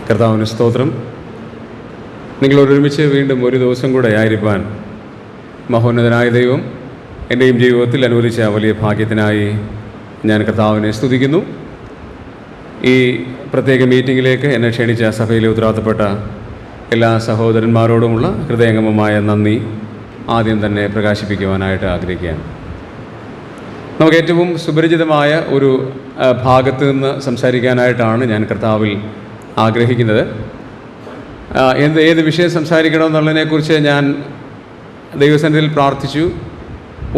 കർത്താവിന് സ്തോത്രം. നിങ്ങളോടൊരുമിച്ച് വീണ്ടും ഒരു ദിവസം കൂടെ ആയിരിക്കാൻ മഹോന്നതനായ ദൈവം എൻ്റെയും ജീവിതത്തിൽ അനുവദിച്ച വലിയ ഭാഗ്യത്തിനായി ഞാൻ കർത്താവിനെ സ്തുതിക്കുന്നു. ഈ പ്രത്യേക മീറ്റിങ്ങിലേക്ക് എന്നെ ക്ഷണിച്ച സഭയിലെ ഉത്തരവാദിത്തപ്പെട്ട എല്ലാ സഹോദരന്മാരോടുമുള്ള ഹൃദയംഗമമായ നന്ദി ആദ്യം തന്നെ പ്രകാശിപ്പിക്കുവാനായിട്ട് ആഗ്രഹിക്കുകയാണ്. നമുക്ക് ഏറ്റവും സുപരിചിതമായ ഒരു ഭാഗത്ത് നിന്ന് സംസാരിക്കാനായിട്ടാണ് ഞാൻ കർത്താവിൽ ആഗ്രഹിക്കുന്നത്. ഏത് വിഷയം സംസാരിക്കണമെന്നുള്ളതിനെക്കുറിച്ച് ഞാൻ ദൈവസന്നിധിയിൽ പ്രാർത്ഥിച്ചു.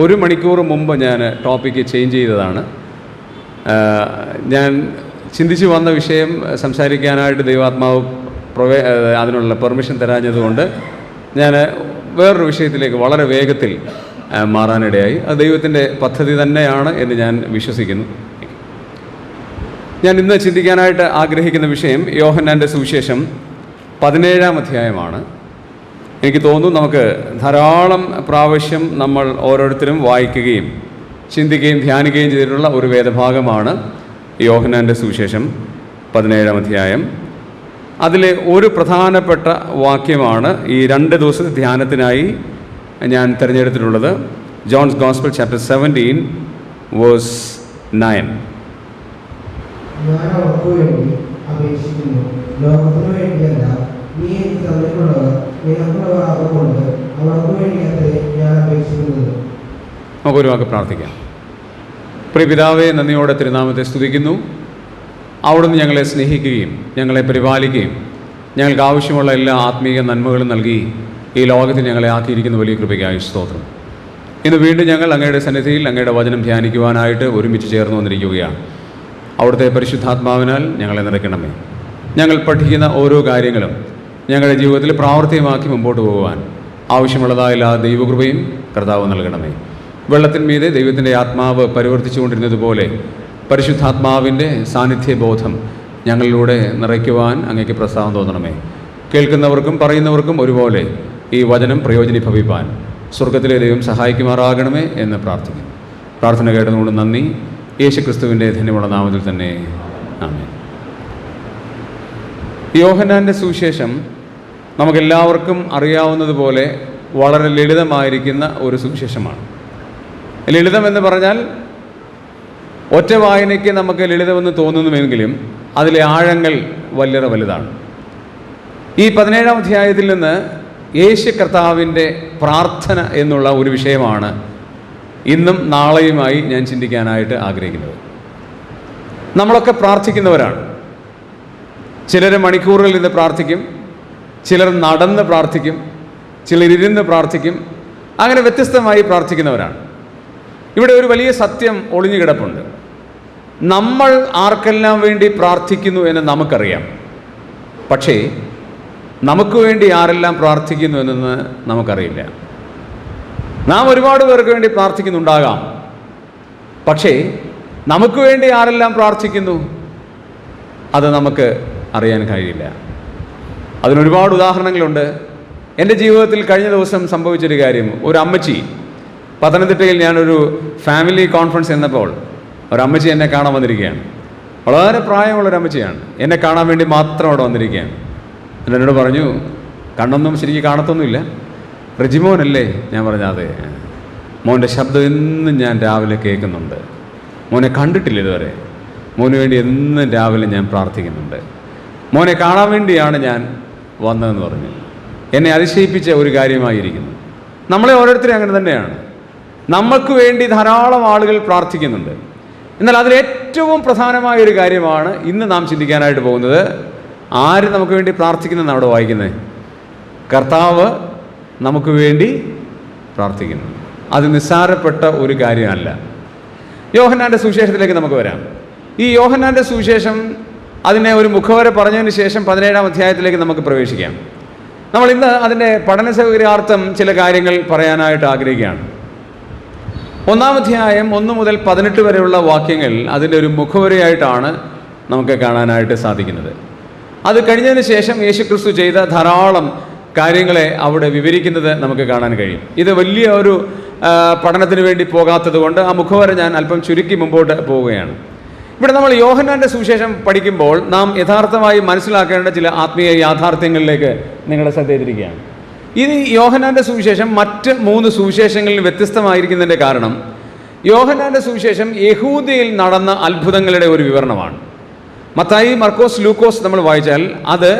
1 മണിക്കൂർ മുമ്പ് ഞാൻ ടോപ്പിക്ക് ചേഞ്ച് ചെയ്തതാണ്. ഞാൻ ചിന്തിച്ചു വന്ന വിഷയം സംസാരിക്കാനായിട്ട് ദൈവാത്മാവ് അതിനുള്ള പെർമിഷൻ തരാഞ്ഞതുകൊണ്ട് ഞാൻ വേറൊരു വിഷയത്തിലേക്ക് വളരെ വേഗത്തിൽ മാറാനിടയായി. അത് ദൈവത്തിൻ്റെ പദ്ധതി തന്നെയാണ് എന്ന് ഞാൻ വിശ്വസിക്കുന്നു. ഞാൻ ഇന്ന് ചിന്തിക്കാനായിട്ട് ആഗ്രഹിക്കുന്ന വിഷയം യോഹന്നാൻ്റെ സുവിശേഷം 17-ാം അധ്യായമാണ്. എനിക്ക് തോന്നുന്നു നമുക്ക് ധാരാളം പ്രാവശ്യം നമ്മൾ ഓരോരുത്തരും വായിക്കുകയും ചിന്തിക്കുകയും ധ്യാനിക്കുകയും ചെയ്തിട്ടുള്ള ഒരു വേദഭാഗമാണ് യോഹന്നാൻ്റെ സുവിശേഷം 17-ാം അധ്യായം. അതിലെ ഒരു പ്രധാനപ്പെട്ട വാക്യമാണ് ഈ 2 ദിവസത്തെ ധ്യാനത്തിനായി ഞാൻ തിരഞ്ഞെടുത്തിട്ടുള്ളത്. John's gospel chapter 17 verse 9. ഞാൻ അവർക്ക് വേണ്ടി അപേക്ഷിക്കുന്നു, ലോകത്തിനു വേണ്ടിയല്ല, നീ എനിക്ക് തന്നിട്ടുള്ളവർ നിനക്കുള്ളവർ ആകുകൊണ്ട് അവർക്ക് വേണ്ടിയത്രേ ഞാൻ അപേക്ഷിക്കുന്നത്. നമുക്കൊരു വാക്ക് പ്രാർത്ഥിക്കാം. പ്രിയ പിതാവേ, നന്ദിയോടെ തിരുനാമത്തെ സ്തുതിക്കുന്നു. അവിടുന്ന് ഞങ്ങളെ സ്നേഹിക്കുകയും ഞങ്ങളെ പരിപാലിക്കുകയും ഞങ്ങൾക്ക് ആവശ്യമുള്ള എല്ലാ ആത്മീയ നന്മകളും നൽകി ഈ ലോകത്തിൽ ഞങ്ങളെ ആക്കിയിരിക്കുന്ന വലിയ കൃപയ്ക്കായി സ്തോത്രം. ഇന്ന് വീണ്ടും ഞങ്ങൾ അങ്ങയുടെ സന്നിധിയിൽ അങ്ങയുടെ വചനം ധ്യാനിക്കുവാനായിട്ട് ഒരുമിച്ച് ചേർന്ന് വന്നിരിക്കുകയാണ്. അവിടുത്തെ പരിശുദ്ധാത്മാവിനാൽ ഞങ്ങളെ നിറയ്ക്കണമേ. ഞങ്ങൾ പഠിക്കുന്ന ഓരോ കാര്യങ്ങളും ഞങ്ങളുടെ ജീവിതത്തിൽ പ്രാവർത്തികമാക്കി മുമ്പോട്ട് പോകുവാൻ ആവശ്യമുള്ളതായ എല്ലാ ദൈവകൃപയും കർത്താവ് നൽകണമേ. വെള്ളത്തിന്മീതെ ദൈവത്തിൻ്റെ ആത്മാവ് പരിവർത്തിച്ചുകൊണ്ടിരുന്നതുപോലെ പരിശുദ്ധാത്മാവിൻ്റെ സാന്നിധ്യബോധം ഞങ്ങളിലൂടെ നിറയ്ക്കുവാൻ അങ്ങേക്ക് പ്രസാദം തോന്നണമേ. കേൾക്കുന്നവർക്കും പറയുന്നവർക്കും ഒരുപോലെ ഈ വചനം പ്രയോജനീഭവിപ്പാൻ സ്വർഗത്തിലെ ദൈവം സഹായിക്കുമാറാകണമേ എന്ന് പ്രാർത്ഥിക്കുന്നു. പ്രാർത്ഥന കേട്ടതുകൊണ്ട് നന്ദി. യേശുക്രിസ്തുവിൻ്റെ ധന്യമുള്ള നാമത്തിൽ തന്നെ ആമേൻ. യോഹന്നാൻ്റെ സുവിശേഷം നമുക്കെല്ലാവർക്കും അറിയാവുന്നതുപോലെ വളരെ ലളിതമായിരിക്കുന്ന ഒരു സുവിശേഷമാണ്. ലളിതമെന്ന് പറഞ്ഞാൽ ഒറ്റ വായനയ്ക്ക് നമുക്ക് ലളിതമെന്ന് തോന്നുന്നുവെങ്കിലും അതിലെ ആഴങ്ങൾ വളരെ വലുതാണ്. ഈ 17-ാം അധ്യായത്തിൽ നിന്ന് യേശു കർത്താവിൻ്റെ പ്രാർത്ഥന എന്നുള്ള ഒരു വിഷയമാണ് ഇന്നും നാളെയുമായി ഞാൻ ചിന്തിക്കാനായിട്ട് ആഗ്രഹിക്കുന്നത്. നമ്മളൊക്കെ പ്രാർത്ഥിക്കുന്നവരാണ്. ചിലർ മണിക്കൂറുകളിൽ നിന്ന് പ്രാർത്ഥിക്കും, ചിലർ നടന്ന് പ്രാർത്ഥിക്കും, ചിലർ ഇരുന്ന് പ്രാർത്ഥിക്കും. അങ്ങനെ വ്യത്യസ്തമായി പ്രാർത്ഥിക്കുന്നവരാണ്. ഇവിടെ ഒരു വലിയ സത്യം ഒളിഞ്ഞു കിടപ്പുണ്ട്. നമ്മൾ ആർക്കെല്ലാം വേണ്ടി പ്രാർത്ഥിക്കുന്നു എന്ന് നമുക്കറിയാം. പക്ഷേ നമുക്ക് വേണ്ടി ആരെല്ലാം പ്രാർത്ഥിക്കുന്നു എന്നൊന്ന് നമുക്കറിയില്ല. നാം ഒരുപാട് പേർക്ക് വേണ്ടി പ്രാർത്ഥിക്കുന്നുണ്ടാകാം. പക്ഷേ നമുക്ക് വേണ്ടി ആരെല്ലാം പ്രാർത്ഥിക്കുന്നു അത് നമുക്ക് അറിയാൻ കഴിയില്ല. അതിനൊരുപാട് ഉദാഹരണങ്ങളുണ്ട്. എൻ്റെ ജീവിതത്തിൽ കഴിഞ്ഞ ദിവസം സംഭവിച്ചൊരു കാര്യം, ഒരു അമ്മച്ചി, പത്തനംതിട്ടയിൽ ഞാനൊരു ഫാമിലി കോൺഫറൻസ് എന്നപ്പോൾ ഒരമ്മച്ചി എന്നെ കാണാൻ വന്നിരിക്കുകയാണ്. വളരെ പ്രായമുള്ളൊരു അമ്മച്ചിയാണ്. എന്നെ കാണാൻ വേണ്ടി മാത്രം അവിടെ വന്നിരിക്കുകയാണ്. എന്നോട് പറഞ്ഞു, കണ്ണൊന്നും ശരിക്കും കാണത്തൊന്നുമില്ല, റെജിമോനല്ലേ? ഞാൻ പറഞ്ഞു അതെ. മോൻ്റെ ശബ്ദം എന്നും ഞാൻ രാവിലെ കേൾക്കുന്നുണ്ട്. മോനെ കണ്ടിട്ടില്ല ഇതുവരെ. മോന് വേണ്ടി എന്നും രാവിലെ ഞാൻ പ്രാർത്ഥിക്കുന്നുണ്ട്. മോനെ കാണാൻ വേണ്ടിയാണ് ഞാൻ വന്നതെന്ന് പറഞ്ഞു. എന്നെ അതിശയിപ്പിച്ച ഒരു കാര്യമായിരിക്കുന്നു. നമ്മളെ ഓരോരുത്തരും അങ്ങനെ തന്നെയാണ്. നമ്മൾക്ക് വേണ്ടി ധാരാളം ആളുകൾ പ്രാർത്ഥിക്കുന്നുണ്ട്. എന്നാൽ അതിലേറ്റവും പ്രധാനമായ ഒരു കാര്യമാണ് ഇന്ന് നാം ചിന്തിക്കാനായിട്ട് പോകുന്നത്. ആര് നമുക്ക് വേണ്ടി പ്രാർത്ഥിക്കുന്നതെന്ന് അവിടെ വായിക്കുന്നത്? കർത്താവ് നമുക്ക് വേണ്ടി പ്രാർത്ഥിക്കുന്നു. അത് നിസ്സാരപ്പെട്ട ഒരു കാര്യമല്ല. യോഹന്നാൻ്റെ സുവിശേഷത്തിലേക്ക് നമുക്ക് വരാം. ഈ യോഹന്നാൻ്റെ സുവിശേഷം അതിനെ ഒരു മുഖവര പറഞ്ഞതിന് ശേഷം 17-ാം അധ്യായത്തിലേക്ക് നമുക്ക് പ്രവേശിക്കാം. നമ്മൾ ഇന്ന് അതിൻ്റെ പഠന സൗകര്യാർത്ഥം ചില കാര്യങ്ങൾ പറയാനായിട്ട് ആഗ്രഹിക്കുകയാണ്. 1-ാം അധ്യായം 1 മുതൽ 18 വരെയുള്ള വാക്യങ്ങൾ അതിൻ്റെ ഒരു മുഖവരയായിട്ടാണ് നമുക്ക് കാണാനായിട്ട് സാധിക്കുന്നത്. അത് കഴിഞ്ഞതിന് ശേഷം യേശുക്രിസ്തു ചെയ്ത ധാരാളം കാര്യങ്ങളെ അവിടെ വിവരിക്കുന്നത് നമുക്ക് കാണാൻ കഴിയും. ഇത് വലിയ ഒരു പഠനത്തിന് വേണ്ടി പോകാത്തത് കൊണ്ട് ആ മുഖവര ഞാൻ അല്പം ചുരുക്കി മുമ്പോട്ട് പോവുകയാണ്. ഇവിടെ നമ്മൾ യോഹന്നാൻ്റെ സുവിശേഷം പഠിക്കുമ്പോൾ നാം യഥാർത്ഥമായി മനസ്സിലാക്കേണ്ട ചില ആത്മീയ യാഥാർത്ഥ്യങ്ങളിലേക്ക് നിങ്ങളുടെ ശ്രദ്ധയിലിരിക്കുകയാണ്. ഇത് യോഹന്നാൻ്റെ സുവിശേഷം മറ്റ് 3 സുവിശേഷങ്ങളിൽ വ്യത്യസ്തമായിരിക്കുന്നതിൻ്റെ കാരണം യോഹന്നാൻ്റെ സുവിശേഷം യഹൂദയിൽ നടന്ന അത്ഭുതങ്ങളുടെ ഒരു വിവരണമാണ്. മത്തായി, മർക്കോസ്, ലൂക്കോസ് നമ്മൾ വായിച്ചാൽ അത്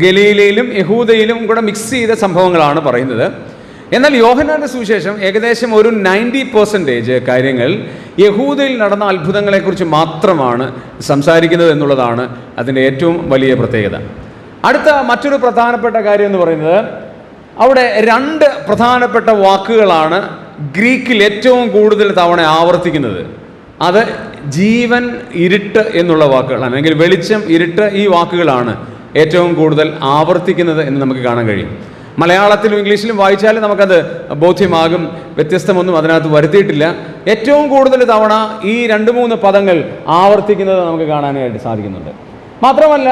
ഗലീലയിലും യഹൂദയിലും കൂടെ മിക്സ് ചെയ്ത സംഭവങ്ങളാണ് പറയുന്നത്. എന്നാൽ യോഹന്നാൻ്റെ സുവിശേഷം ഏകദേശം ഒരു 90% കാര്യങ്ങൾ യഹൂദയിൽ നടന്ന അത്ഭുതങ്ങളെക്കുറിച്ച് മാത്രമാണ് സംസാരിക്കുന്നത് എന്നുള്ളതാണ് അതിൻ്റെ ഏറ്റവും വലിയ പ്രത്യേകത. അടുത്ത മറ്റൊരു പ്രധാനപ്പെട്ട കാര്യം എന്ന് പറയുന്നത് അവിടെ 2 പ്രധാനപ്പെട്ട വാക്കുകളാണ് ഗ്രീക്കിൽ ഏറ്റവും കൂടുതൽ തവണ ആവർത്തിക്കുന്നത്. അത് ജീവൻ, ഇരുട്ട് എന്നുള്ള വാക്കുകളാണ്, അല്ലെങ്കിൽ വെളിച്ചം, ഇരുട്ട്, ഈ വാക്കുകളാണ് ഏറ്റവും കൂടുതൽ ആവർത്തിക്കുന്നത് എന്ന് നമുക്ക് കാണാൻ കഴിയും. മലയാളത്തിലും ഇംഗ്ലീഷിലും വായിച്ചാൽ നമുക്കത് ബോധ്യമാകും. വ്യത്യസ്തമൊന്നും അതിനകത്ത് വരുത്തിയിട്ടില്ല. ഏറ്റവും കൂടുതൽ തവണ ഈ 2-3 പദങ്ങൾ ആവർത്തിക്കുന്നത് നമുക്ക് കാണാനായിട്ട് സാധിക്കുന്നുണ്ട്. മാത്രമല്ല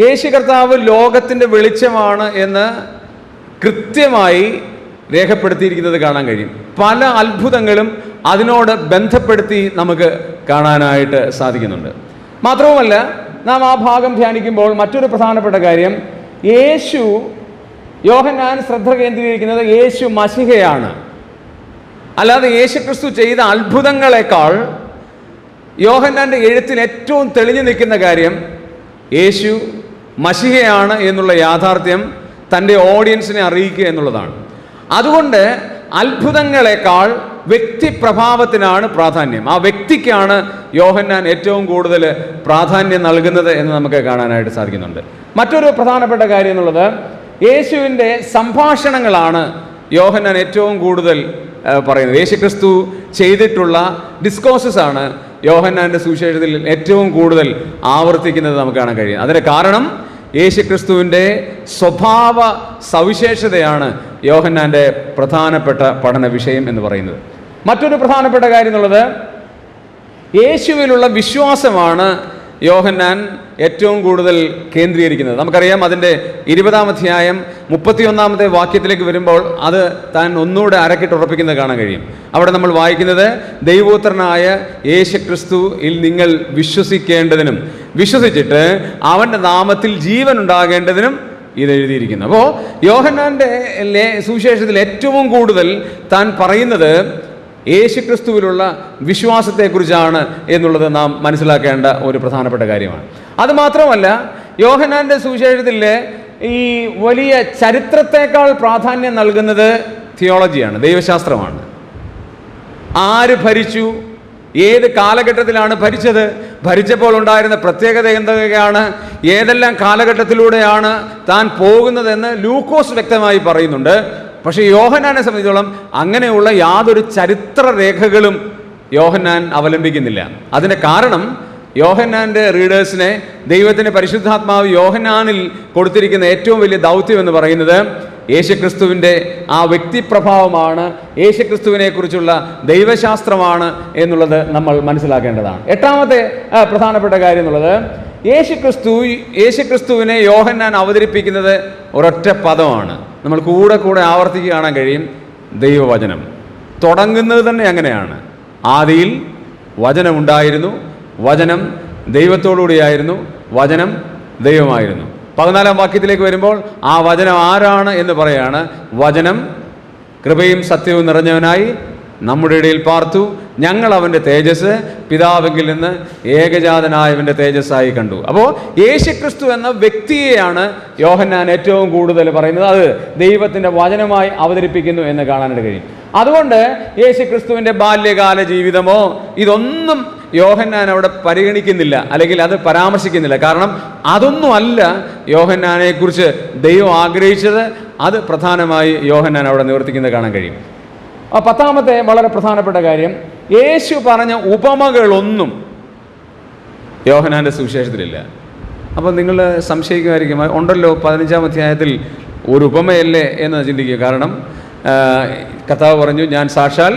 യേശു കർത്താവ് ലോകത്തിൻ്റെ വെളിച്ചമാണ് എന്ന് കൃത്യമായി രേഖപ്പെടുത്തിയിരിക്കുന്നത് കാണാൻ കഴിയും. പല അത്ഭുതങ്ങളും അതിനോട് ബന്ധപ്പെടുത്തി നമുക്ക് കാണാനായിട്ട് സാധിക്കുന്നുണ്ട്. മാത്രവുമല്ല നാം ആ ഭാഗം ധ്യാനിക്കുമ്പോൾ മറ്റൊരു പ്രധാനപ്പെട്ട കാര്യം, യോഹന്നാൻ ശ്രദ്ധ കേന്ദ്രീകരിക്കുന്നത് യേശു മശിഹയാണ്. അല്ലാതെ യേശു ക്രിസ്തു ചെയ്ത അത്ഭുതങ്ങളെക്കാൾ യോഹന്നാൻ്റെ എഴുത്തിൽ ഏറ്റവും തെളിഞ്ഞു നിൽക്കുന്ന കാര്യം യേശു മശിഹയാണ് എന്നുള്ള യാഥാർത്ഥ്യം തൻ്റെ ഓഡിയൻസിനെ അറിയിക്കുക എന്നുള്ളതാണ്. അതുകൊണ്ട് അത്ഭുതങ്ങളെക്കാൾ വ്യക്തിപ്രഭാവത്തിനാണ് പ്രാധാന്യം. ആ വ്യക്തിക്കാണ് യോഹന്നാൻ ഏറ്റവും കൂടുതൽ പ്രാധാന്യം നൽകുന്നത് എന്ന് നമുക്ക് കാണാനായിട്ട് സാധിക്കുന്നുണ്ട്. മറ്റൊരു പ്രധാനപ്പെട്ട കാര്യം എന്നുള്ളത് യേശുവിൻ്റെ സംഭാഷണങ്ങളാണ് യോഹന്നാൻ ഏറ്റവും കൂടുതൽ പറയുന്നത്. യേശുക്രിസ്തു ചെയ്തിട്ടുള്ള ഡിസ്കോഴ്സസ് ആണ് യോഹന്നാൻ്റെ സുവിശേഷത്തിൽ ഏറ്റവും കൂടുതൽ ആവർത്തിക്കുന്നത് നമുക്ക് കാണാൻ കഴിയും. അതിന് കാരണം യേശുക്രിസ്തുവിൻ്റെ സ്വഭാവ സവിശേഷതയാണ് യോഹന്നാൻ്റെ പ്രധാനപ്പെട്ട പഠന വിഷയം എന്ന് പറയുന്നത്. മറ്റൊരു പ്രധാനപ്പെട്ട കാര്യം എന്നുള്ളത് യേശുവിലുള്ള വിശ്വാസമാണ് യോഹന്നാൻ ഏറ്റവും കൂടുതൽ കേന്ദ്രീകരിക്കുന്നത്. നമുക്കറിയാം അതിൻ്റെ 20-ാം അധ്യായം 31-ാമത്തെ വാക്യത്തിലേക്ക് വരുമ്പോൾ അത് താൻ ഒന്നുകൂടെ അരക്കിട്ടുറപ്പിക്കുന്നത് കാണാൻ കഴിയും. അവിടെ നമ്മൾ വായിക്കുന്നത് ദൈവപുത്രനായ യേശുക്രിസ്തുവിൽ നിങ്ങൾ വിശ്വസിക്കേണ്ടതിനും വിശ്വസിച്ചിട്ട് അവൻ്റെ നാമത്തിൽ ജീവൻ ഉണ്ടാകേണ്ടതിനും ഇത് എഴുതിയിരിക്കുന്നു. അപ്പോൾ യോഹന്നാൻ്റെ സുവിശേഷത്തിൽ ഏറ്റവും കൂടുതൽ താൻ പറയുന്നത് യേശുക്രിസ്തുവിലുള്ള വിശ്വാസത്തെക്കുറിച്ചാണ് എന്നുള്ളത് നാം മനസ്സിലാക്കേണ്ട ഒരു പ്രധാനപ്പെട്ട കാര്യമാണ്. അതുമാത്രമല്ല യോഹന്നാൻ്റെ സുവിശേഷത്തിൽ ഈ വലിയ ചരിത്രത്തെക്കാൾ പ്രാധാന്യം നൽകുന്നത് തിയോളജിയാണ്, ദൈവശാസ്ത്രമാണ്. ആര് ഭരിച്ചു, ഏത് കാലഘട്ടത്തിലാണ് ഭരിച്ചത്, ഭരിച്ചപ്പോൾ ഉണ്ടായിരുന്ന പ്രത്യേകത എന്തൊക്കെയാണ്, ഏതെല്ലാം കാലഘട്ടത്തിലൂടെയാണ് താൻ പോകുന്നതെന്ന് ലൂക്കോസ് വ്യക്തമായി പറയുന്നുണ്ട്. പക്ഷേ യോഹന്നാനെ സംബന്ധിച്ചോളം അങ്ങനെയുള്ള യാതൊരു ചരിത്ര രേഖകളും യോഹന്നാൻ അവലംബിക്കുന്നില്ല. അതിന് കാരണം യോഹന്നാൻ്റെ റീഡേഴ്സിനെ ദൈവത്തിൻ്റെ പരിശുദ്ധാത്മാവ് യോഹന്നാനിൽ കൊടുത്തിരിക്കുന്ന ഏറ്റവും വലിയ ദൗത്യം എന്ന് പറയുന്നത് യേശുക്രിസ്തുവിൻ്റെ ആ വ്യക്തിപ്രഭാവമാണ്, യേശുക്രിസ്തുവിനെ കുറിച്ചുള്ള ദൈവശാസ്ത്രമാണ് എന്നുള്ളത് നമ്മൾ മനസ്സിലാക്കേണ്ടതാണ്. 8-ാമത്തെ പ്രധാനപ്പെട്ട കാര്യം എന്നുള്ളത് യേശുക്രിസ്തുവിനെ യോഹന്നാൻ അവതരിപ്പിക്കുന്നത് ഒരൊറ്റ പദമാണ്. നമ്മൾ കൂടെ കൂടെ ആവർത്തിക്കുക കാണാൻ കഴിയും, ദൈവവചനം. തുടങ്ങുന്നത് തന്നെ അങ്ങനെയാണ്. ആദിയിൽ വചനമുണ്ടായിരുന്നു, വചനം ദൈവത്തോടുകൂടിയായിരുന്നു, വചനം ദൈവമായിരുന്നു. 14-ാം വാക്യത്തിലേക്ക് വരുമ്പോൾ ആ വചനം ആരാണ് എന്ന് പറയാണ്. വചനം കൃപയും സത്യവും നിറഞ്ഞവനായി നമ്മുടെ ഇടയിൽ പാർത്തു, ഞങ്ങൾ അവൻ്റെ തേജസ് പിതാവെങ്കിൽ നിന്ന് ഏകജാതനായവൻ്റെ തേജസ്സായി കണ്ടു. അപ്പോൾ യേശുക്രിസ്തു എന്ന വ്യക്തിയെയാണ് യോഹന്നാൻ ഏറ്റവും കൂടുതൽ പറയുന്നത്. അത് ദൈവത്തിൻ്റെ വചനമായി അവതരിപ്പിക്കുന്നു എന്ന് കാണാനായിട്ട് കഴിയും. അതുകൊണ്ട് യേശുക്രിസ്തുവിൻ്റെ ബാല്യകാല ജീവിതമോ ഇതൊന്നും യോഹന്നാൻ അവിടെ പരിഗണിക്കുന്നില്ല, അല്ലെങ്കിൽ അത് പരാമർശിക്കുന്നില്ല. കാരണം അതൊന്നുമല്ല യോഹന്നാനെക്കുറിച്ച് ദൈവം ആഗ്രഹിച്ചത്. അത് പ്രധാനമായി യോഹന്നാൻ അവിടെ നിവർത്തിക്കുന്നത് കാണാൻ കഴിയും. 10-ാമത്തെ വളരെ പ്രധാനപ്പെട്ട കാര്യം, യേശു പറഞ്ഞ ഉപമകളൊന്നും യോഹന്നാൻ്റെ സുവിശേഷത്തിലില്ല. അപ്പോൾ നിങ്ങൾ സംശയിക്കുമായിരിക്കും, ഉണ്ടല്ലോ 15-ാം അധ്യായത്തിൽ ഒരു ഉപമയല്ലേ എന്ന് ചിന്തിക്കുക. കാരണം കർത്താവ് പറഞ്ഞു, ഞാൻ സാക്ഷാൽ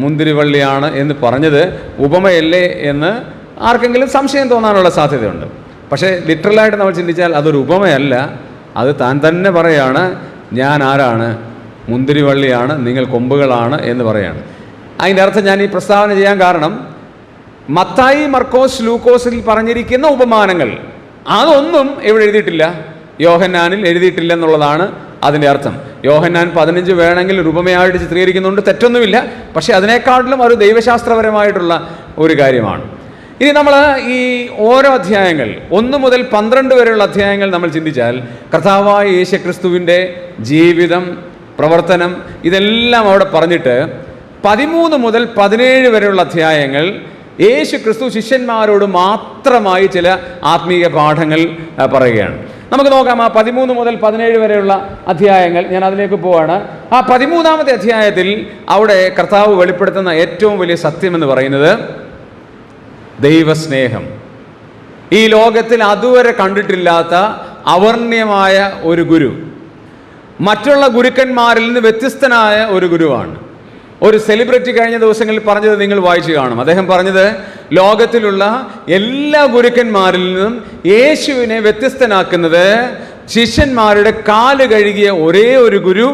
മുന്തിരിവള്ളിയാണ് എന്ന് പറഞ്ഞത് ഉപമയല്ലേ എന്ന് ആർക്കെങ്കിലും സംശയം തോന്നാനുള്ള സാധ്യതയുണ്ട്. പക്ഷേ ലിറ്ററലായിട്ട് നമ്മൾ ചിന്തിച്ചാൽ അതൊരു ഉപമയല്ല. അത് താൻ തന്നെ പറയാണ്, ഞാൻ ആരാണ്, മുന്തിരിവള്ളിയാണ്, നിങ്ങൾ കൊമ്പുകളാണ് എന്ന് പറയാണ്. അതിൻ്റെ അർത്ഥം ഞാൻ ഈ പ്രസ്താവന ചെയ്യാൻ കാരണം, മത്തായി, മർക്കോസ്, ലൂക്കോസിൽ പറഞ്ഞിരിക്കുന്ന ഉപമാനങ്ങൾ അതൊന്നും ഇവിടെ എഴുതിയിട്ടില്ല, യോഹന്നാനിൽ എഴുതിയിട്ടില്ല എന്നുള്ളതാണ് അതിൻ്റെ അർത്ഥം. യോഹന്നാൻ 15 വേണമെങ്കിൽ ഒരു ഉപമയായിട്ട് ചിത്രീകരിക്കുന്നുണ്ട്, തെറ്റൊന്നുമില്ല. പക്ഷേ അതിനേക്കാട്ടിലും ഒരു ദൈവശാസ്ത്രപരമായിട്ടുള്ള ഒരു കാര്യമാണ്. ഇനി നമ്മൾ ഈ ഓരോ അധ്യായങ്ങൾ 1 മുതൽ 12 വരെയുള്ള അധ്യായങ്ങൾ നമ്മൾ ചിന്തിച്ചാൽ കർത്താവായ യേശുക്രിസ്തുവിൻ്റെ ജീവിതം, പ്രവർത്തനം ഇതെല്ലാം അവിടെ പറഞ്ഞിട്ട് 13 മുതൽ 17 വരെയുള്ള അധ്യായങ്ങൾ യേശു ക്രിസ്തു ശിഷ്യന്മാരോട് മാത്രമായി ചില ആത്മീയ പാഠങ്ങൾ പറയുകയാണ്. നമുക്ക് നോക്കാം ആ 13 മുതൽ 17 വരെയുള്ള അധ്യായങ്ങൾ. ഞാൻ അതിലേക്ക് പോവാണ്. ആ 13-ാമത്തെ അധ്യായത്തിൽ അവിടെ കർത്താവ് വെളിപ്പെടുത്തുന്ന ഏറ്റവും വലിയ സത്യം എന്ന് പറയുന്നത് ദൈവസ്നേഹം. ഈ ലോകത്തിൽ അതുവരെ കണ്ടിട്ടില്ലാത്ത അവർണ്യമായ ഒരു ഗുരു, മറ്റുള്ള ഗുരുക്കന്മാരിൽ നിന്ന് വ്യത്യസ്തനായ ഒരു ഗുരുവാണ്. ഒരു സെലിബ്രിറ്റി കഴിഞ്ഞ ദിവസങ്ങളിൽ പറഞ്ഞത് നിങ്ങൾ വായിച്ചു കാണും. അദ്ദേഹം പറഞ്ഞത് ലോകത്തിലുള്ള എല്ലാ ഗുരുക്കന്മാരിൽ നിന്നും യേശുവിനെ വ്യത്യസ്തനാക്കുന്നത് ശിഷ്യന്മാരുടെ കാല് കഴുകിയ ഒരേ ഒരു ഗുരു,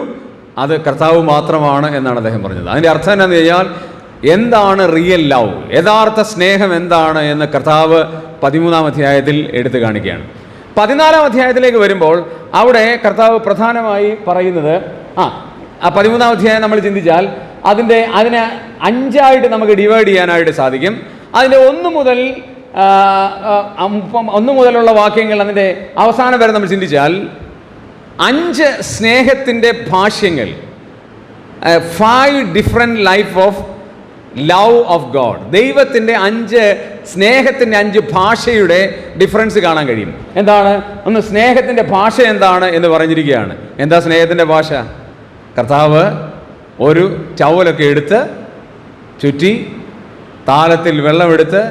അത് കർത്താവ് മാത്രമാണ് എന്നാണ് അദ്ദേഹം പറഞ്ഞത്. അതിൻ്റെ അർത്ഥം എന്താണെന്ന് കഴിഞ്ഞാൽ എന്താണ് റിയൽ ലവ്, യഥാർത്ഥ സ്നേഹം എന്താണ് എന്ന് കർത്താവ് 13-ാം അധ്യായത്തിൽ എടുത്തു കാണിക്കുകയാണ്. 14-ാം അധ്യായത്തിലേക്ക് വരുമ്പോൾ അവിടെ കർത്താവ് പ്രധാനമായി പറയുന്നത്, ആ 13-ാം അധ്യായം നമ്മൾ ചിന്തിച്ചാൽ അതിനെ 5ആയിട്ട് നമുക്ക് ഡിവൈഡ് ചെയ്യാനായിട്ട് സാധിക്കും. അതിൻ്റെ 1 മുതലുള്ള വാക്യങ്ങൾ അതിൻ്റെ അവസാനം വരെ നമ്മൾ ചിന്തിച്ചാൽ 5 സ്നേഹത്തിൻ്റെ ഭാഷ്യങ്ങൾ, 5 different life of love of God. ദൈവത്തിൻ്റെ 5 സ്നേഹത്തിൻ്റെ 5 ഭാഷയുടെ ഡിഫറൻസ് കാണാൻ കഴിയും. എന്താണ്? ഒന്ന്, സ്നേഹത്തിൻ്റെ ഭാഷ എന്താണ് എന്ന് പറഞ്ഞിരിക്കുകയാണ്. എന്താ സ്നേഹത്തിൻ്റെ ഭാഷ? കർത്താവ് ഒരു ചവലൊക്കെ എടുത്ത് ചുറ്റി താലത്തിൽ വെള്ളമെടുത്ത്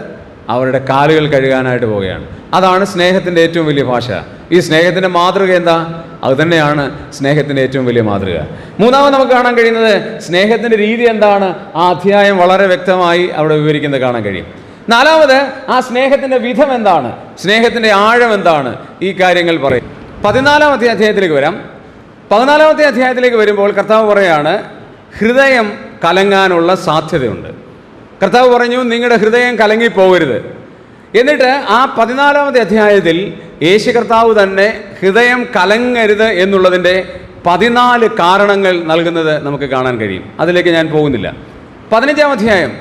അവരുടെ കാലുകൾ കഴുകാനായിട്ട് പോവുകയാണ്. അതാണ് സ്നേഹത്തിൻ്റെ ഏറ്റവും വലിയ ഭാഷ. ഈ സ്നേഹത്തിൻ്റെ മാതൃക എന്താ? അതുതന്നെയാണ് സ്നേഹത്തിൻ്റെ ഏറ്റവും വലിയ മാതൃക. 3-ാമത് നമുക്ക് കാണാൻ കഴിയുന്നത് സ്നേഹത്തിൻ്റെ രീതി എന്താണ്? ആ അധ്യായം വളരെ വ്യക്തമായി അവിടെ വിവരിക്കുന്നത് കാണാൻ കഴിയും. 4-ാമത് ആ സ്നേഹത്തിൻ്റെ വിധം എന്താണ്, സ്നേഹത്തിൻ്റെ ആഴം എന്താണ്, ഈ കാര്യങ്ങൾ പറയും. 14-ാമത്തെ അധ്യായത്തിലേക്ക് വരാം. 14-ാമത്തെ അധ്യായത്തിലേക്ക് വരുമ്പോൾ കർത്താവ് പറയാണ് ഹൃദയം കലങ്ങാനുള്ള സാധ്യതയുണ്ട്. കർത്താവ് പറഞ്ഞു നിങ്ങളുടെ ഹൃദയം കലങ്ങിപ്പോകരുത്. എന്നിട്ട് ആ 14-ാമത്തെ അധ്യായത്തിൽ യേശു കർത്താവ് തന്നെ ഹൃദയം കലങ്ങരുത് എന്നുള്ളതിൻ്റെ 14 കാരണങ്ങൾ നൽകുന്നത് നമുക്ക് കാണാൻ കഴിയും. അതിലേക്ക് ഞാൻ പോകുന്നില്ല. 15-ാം അധ്യായം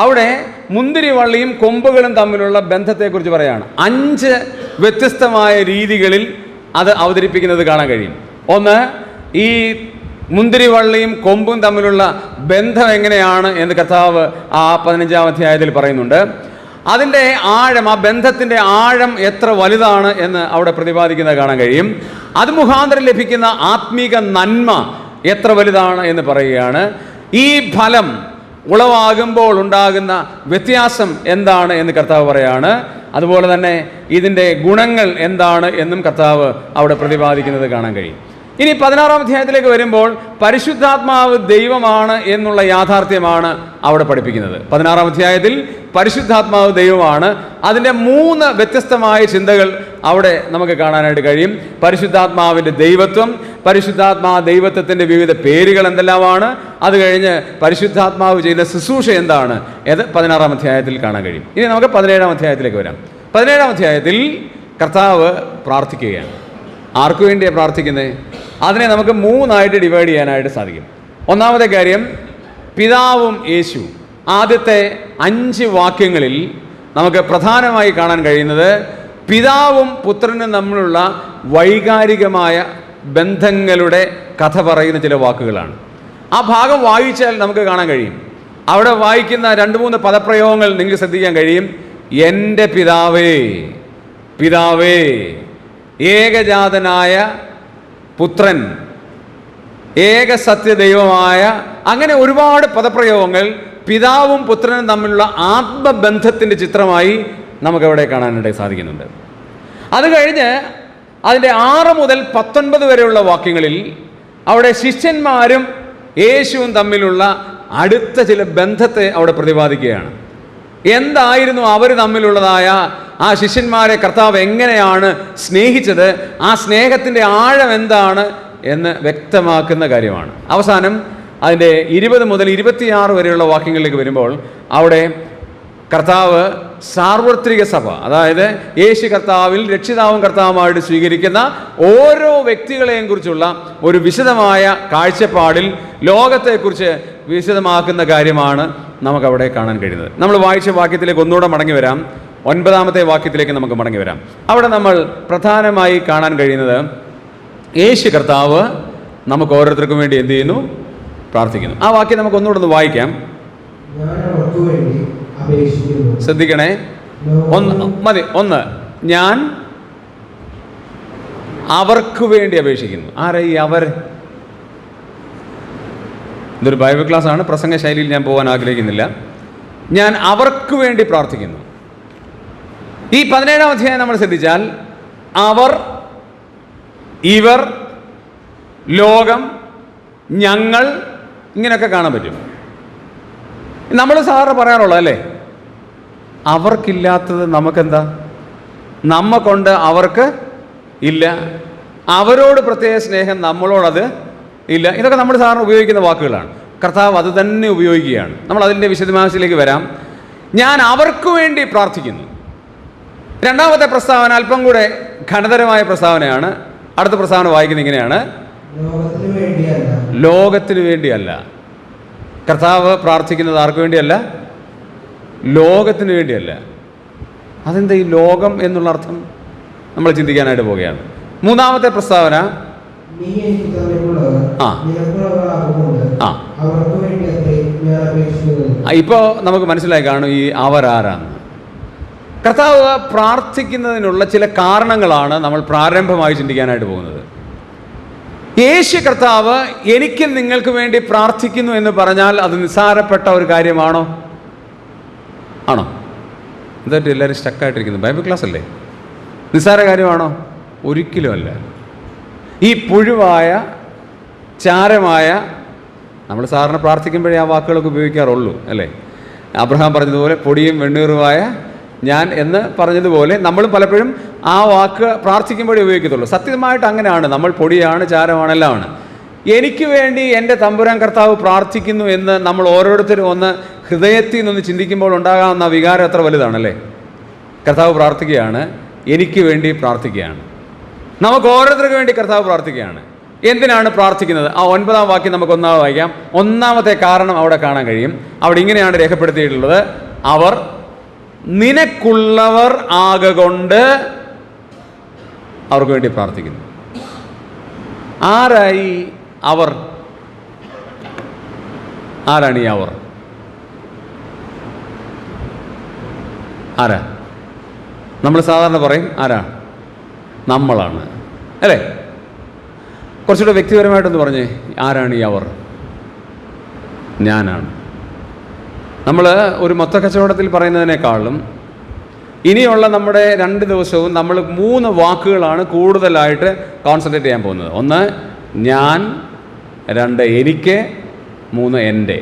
അവിടെ മുന്തിരി വള്ളിയും കൊമ്പുകളും തമ്മിലുള്ള ബന്ധത്തെക്കുറിച്ച് പറയാണ്. 5 വ്യത്യസ്തമായ രീതികളിൽ അത് അവതരിപ്പിക്കുന്നത് കാണാൻ കഴിയും. ഒന്ന്, ഈ മുന്തിരിവള്ളിയും കൊമ്പും തമ്മിലുള്ള ബന്ധം എങ്ങനെയാണ് എന്ന് കർത്താവ് ആ 15-ാം അധ്യായത്തിൽ പറയുന്നുണ്ട്. അതിൻ്റെ ആഴം, ആ ബന്ധത്തിൻ്റെ ആഴം എത്ര വലുതാണ് എന്ന് അവിടെ പ്രതിപാദിക്കുന്നത് കാണാൻ കഴിയും. അത് മുഖാന്തരം ലഭിക്കുന്ന ആത്മീക നന്മ എത്ര വലുതാണ് എന്ന് പറയുകയാണ്. ഈ ഫലം ഉളവാകുമ്പോൾ ഉണ്ടാകുന്ന വ്യത്യാസം എന്താണ് എന്ന് കർത്താവ് പറയാണ്. അതുപോലെ തന്നെ ഇതിൻ്റെ ഗുണങ്ങൾ എന്താണ് എന്നും കർത്താവ് അവിടെ പ്രതിപാദിക്കുന്നത് കാണാൻ കഴിയും. ഇനി 16-ാം അധ്യായത്തിലേക്ക് വരുമ്പോൾ പരിശുദ്ധാത്മാവ് ദൈവമാണ് എന്നുള്ള യാഥാർത്ഥ്യമാണ് അവിടെ പഠിപ്പിക്കുന്നത്. 16-ാം അധ്യായത്തിൽ പരിശുദ്ധാത്മാവ് ദൈവമാണ്. അതിൻ്റെ 3 വ്യത്യസ്തമായ ചിന്തകൾ അവിടെ നമുക്ക് കാണാനായിട്ട് കഴിയും. പരിശുദ്ധാത്മാവിൻ്റെ ദൈവത്വം, ദൈവത്വത്തിൻ്റെ വിവിധ പേരുകൾ എന്തെല്ലാമാണ്, അത് കഴിഞ്ഞ് പരിശുദ്ധാത്മാവ് ചെയ്യുന്ന ശുശ്രൂഷ എന്താണ്, ഇത് 16-ാം അധ്യായത്തിൽ കാണാൻ കഴിയും. ഇനി നമുക്ക് 17-ാം അധ്യായത്തിലേക്ക് വരാം. 17-ാം അധ്യായത്തിൽ കർത്താവ് പ്രാർത്ഥിക്കുകയാണ്. ആർക്കു വേണ്ടിയാണ് പ്രാർത്ഥിക്കുന്നത്? അതിനെ നമുക്ക് 3ആയിട്ട് ഡിവൈഡ് ചെയ്യാനായിട്ട് സാധിക്കും. ഒന്നാമത്തെ കാര്യം, പിതാവും യേശു. ആദ്യത്തെ 5 വാക്യങ്ങളിൽ നമുക്ക് പ്രധാനമായി കാണാൻ കഴിയുന്നത് പിതാവും പുത്രനും തമ്മിലുള്ള വൈകാരികമായ ബന്ധങ്ങളുടെ കഥ പറയുന്ന ചില വാക്കുകളാണ്. ആ ഭാഗം വായിച്ചാൽ നമുക്ക് കാണാൻ കഴിയും. അവിടെ വായിക്കുന്ന 2-3 പദപ്രയോഗങ്ങൾ നിങ്ങൾക്ക് ശ്രദ്ധിക്കാൻ കഴിയും. എൻ്റെ പിതാവേ, പിതാവേ, ഏകജാതനായ പുത്രൻ, ഏക സത്യദൈവമായ, അങ്ങനെ ഒരുപാട് പദപ്രയോഗങ്ങൾ പിതാവും പുത്രനും തമ്മിലുള്ള ആത്മബന്ധത്തിൻ്റെ ചിത്രമായി നമുക്കവിടെ കാണാനായിട്ട് സാധിക്കുന്നുണ്ട്. അത് കഴിഞ്ഞ് അതിൻ്റെ 6 മുതൽ 19 വരെയുള്ള വാക്യങ്ങളിൽ അവിടെ ശിഷ്യന്മാരും യേശുവും തമ്മിലുള്ള അടുത്ത ചില ബന്ധത്തെ അവിടെ പ്രതിപാദിക്കുകയാണ്. എന്തായിരുന്നു അവർ തമ്മിലുള്ളതായ ആ ശിഷ്യന്മാരെ കർത്താവ് എങ്ങനെയാണ് സ്നേഹിച്ചത്, ആ സ്നേഹത്തിൻ്റെ ആഴം എന്താണ് എന്ന് വ്യക്തമാക്കുന്ന കാര്യമാണ്. അവസാനം അതിൻ്റെ 20 മുതൽ 26 വരെയുള്ള വാക്യങ്ങളിലേക്ക് വരുമ്പോൾ അവിടെ കർത്താവ് സാർവത്രിക സഭ, അതായത് യേശു കർത്താവിൽ രക്ഷിതാവും കർത്താവുമായിട്ട് സ്വീകരിക്കുന്ന ഓരോ വ്യക്തികളെയും കുറിച്ചുള്ള ഒരു വിശദമായ കാഴ്ചപ്പാടിൽ ലോകത്തെക്കുറിച്ച് വിശദമാക്കുന്ന കാര്യമാണ് നമുക്കവിടെ കാണാൻ കഴിയുന്നത്. നമ്മൾ വായിച്ച വാക്യത്തിലേക്ക് ഒന്നുകൂടെ മടങ്ങി വരാം. 9-ാമത്തെ വാക്യത്തിലേക്ക് നമുക്ക് മടങ്ങി വരാം. അവിടെ നമ്മൾ പ്രധാനമായി കാണാൻ കഴിയുന്നത് യേശു കർത്താവ് നമുക്ക് ഓരോരുത്തർക്കും വേണ്ടി എന്ത് ചെയ്യുന്നു? പ്രാർത്ഥിക്കുന്നു. ആ വാക്യം നമുക്ക് ഒന്നുകൂടെ ഒന്ന് വായിക്കാം. ശ്രദ്ധിക്കണേ, ഒന്ന് ഞാൻ അവർക്ക് വേണ്ടി അപേക്ഷിക്കുന്നു. ആരാ ഈ അവർ? ഇതൊരു ബൈബിൾ ക്ലാസ് ആണ്, പ്രസംഗ ശൈലിയിൽ ഞാൻ പോകാൻ ആഗ്രഹിക്കുന്നില്ല. ഞാൻ അവർക്ക് വേണ്ടി പ്രാർത്ഥിക്കുന്നു. ഈ 17-ാം അധ്യായം നമ്മൾ ശ്രദ്ധിച്ചാൽ അവർ, ഇവർ, ലോകം, ഞങ്ങൾ, ഇങ്ങനെയൊക്കെ കാണാൻ പറ്റും. നമ്മൾ സാറ് പറയാറുള്ളത് അല്ലേ, അവർക്കില്ലാത്തത് നമുക്കെന്താ? നമ്മക്കൊണ്ട് അവർക്ക് ഇല്ല, അവരോട് പ്രത്യേക സ്നേഹം നമ്മളോടത് ഇല്ല. ഇതൊക്കെ നമ്മൾ സാറിന് ഉപയോഗിക്കുന്ന വാക്കുകളാണ്. കർത്താവ് അത് തന്നെ ഉപയോഗിക്കുകയാണ്. നമ്മൾ അതിൻ്റെ വിശദാംശത്തിലേക്ക് വരാം. ഞാൻ അവർക്ക് വേണ്ടി പ്രാർത്ഥിക്കുന്നു. രണ്ടാമത്തെ പ്രസ്താവന അല്പം കൂടെ ഘനതരമായ പ്രസ്താവനയാണ്. അടുത്ത പ്രസ്താവന വായിക്കുന്നത് ഇങ്ങനെയാണ്: ലോകത്തിന് വേണ്ടിയല്ല. കർത്താവ് പ്രാർത്ഥിക്കുന്നത് ആർക്ക് വേണ്ടിയല്ല? ലോകത്തിന് വേണ്ടിയല്ല. അതെന്താ ഈ ലോകം എന്നുള്ള അർത്ഥം? നമ്മൾ ചിന്തിക്കാനായിട്ട് പോവുകയാണ്. മൂന്നാമത്തെ പ്രസ്താവന, ഇപ്പോൾ നമുക്ക് മനസ്സിലായി കാണും ഈ അവരാരാണ്. കർത്താവ് പ്രാർത്ഥിക്കുന്നതിനുള്ള ചില കാരണങ്ങളാണ് നമ്മൾ പ്രാരംഭമായി ചിന്തിക്കാനായിട്ട് പോകുന്നത്. യേശു കർത്താവ് എനിക്കും നിങ്ങൾക്ക് വേണ്ടി പ്രാർത്ഥിക്കുന്നു എന്ന് പറഞ്ഞാൽ അത് നിസ്സാരപ്പെട്ട ഒരു കാര്യമാണോ? ആണോ? എന്തായിട്ട് എല്ലാവരും സ്റ്റക്കായിട്ടിരിക്കുന്നു? ബൈബിൾ ക്ലാസ് അല്ലേ? നിസ്സാര കാര്യമാണോ? ഒരിക്കലും അല്ല. ഈ പുഴുവായ, ചാരമായ, നമ്മൾ സാറിന് പ്രാർത്ഥിക്കുമ്പോഴേ ആ വാക്കുകളൊക്കെ ഉപയോഗിക്കാറുള്ളൂ അല്ലേ? അബ്രഹാം പറഞ്ഞതുപോലെ പൊടിയും വെണ്ണീറുമായ ഞാൻ എന്ന് പറഞ്ഞതുപോലെ നമ്മളും പലപ്പോഴും ആ വാക്ക് പ്രാർത്ഥിക്കുമ്പോഴേ ഉപയോഗിക്കത്തുള്ളൂ. സത്യമായിട്ട് അങ്ങനെയാണ്. നമ്മൾ പൊടിയാണ്, ചാരമാണ്, എല്ലാമാണ്. എനിക്ക് വേണ്ടി എൻ്റെ തമ്പുരാൻ കർത്താവ് പ്രാർത്ഥിക്കുന്നു എന്ന് നമ്മൾ ഓരോരുത്തരും ഒന്ന് ഹൃദയത്തിൽ നിന്നൊന്ന് ചിന്തിക്കുമ്പോൾ ഉണ്ടാകാവുന്ന വികാരം എത്ര വലുതാണല്ലേ? കർത്താവ് പ്രാർത്ഥിക്കുകയാണ്, എനിക്ക് വേണ്ടി പ്രാർത്ഥിക്കുകയാണ്. നമുക്ക് ഓരോരുത്തർക്ക് വേണ്ടി കർത്താവ് പ്രാർത്ഥിക്കുകയാണ്. എന്തിനാണ് പ്രാർത്ഥിക്കുന്നത്? ആ 9-ാം വാക്യം നമുക്ക് ഒന്നാമത് വായിക്കാം. ഒന്നാമത്തെ കാരണം അവിടെ കാണാൻ കഴിയും. അവിടെ ഇങ്ങനെയാണ് രേഖപ്പെടുത്തിയിട്ടുള്ളത്: അവർ നിനക്കുള്ളവർ ആകൊണ്ട് അവർക്ക് വേണ്ടി പ്രാർത്ഥിക്കുന്നു. ആരായി അവർ? ആരാണ് ഈ അവർ? ആരാ? നമ്മൾ സാധാരണ പറയും ആരാ? നമ്മളാണ് അല്ലേ? കുറച്ചുകൂടെ വ്യക്തിപരമായിട്ടൊന്ന് പറഞ്ഞേ, ആരാണ് ഈ അവർ? ഞാനാണ്. നമ്മൾ ഒരു മൊത്ത കച്ചവടത്തിൽ പറയുന്നതിനേക്കാളും ഇനിയുള്ള നമ്മുടെ 2 ദിവസവും നമ്മൾ 3 വാക്കുകളാണ് കൂടുതലായിട്ട് കോൺസെൻട്രേറ്റ് ചെയ്യാൻ പോകുന്നത്. 1 ഞാൻ, 2 എനിക്ക്, 3 എൻ്റെ.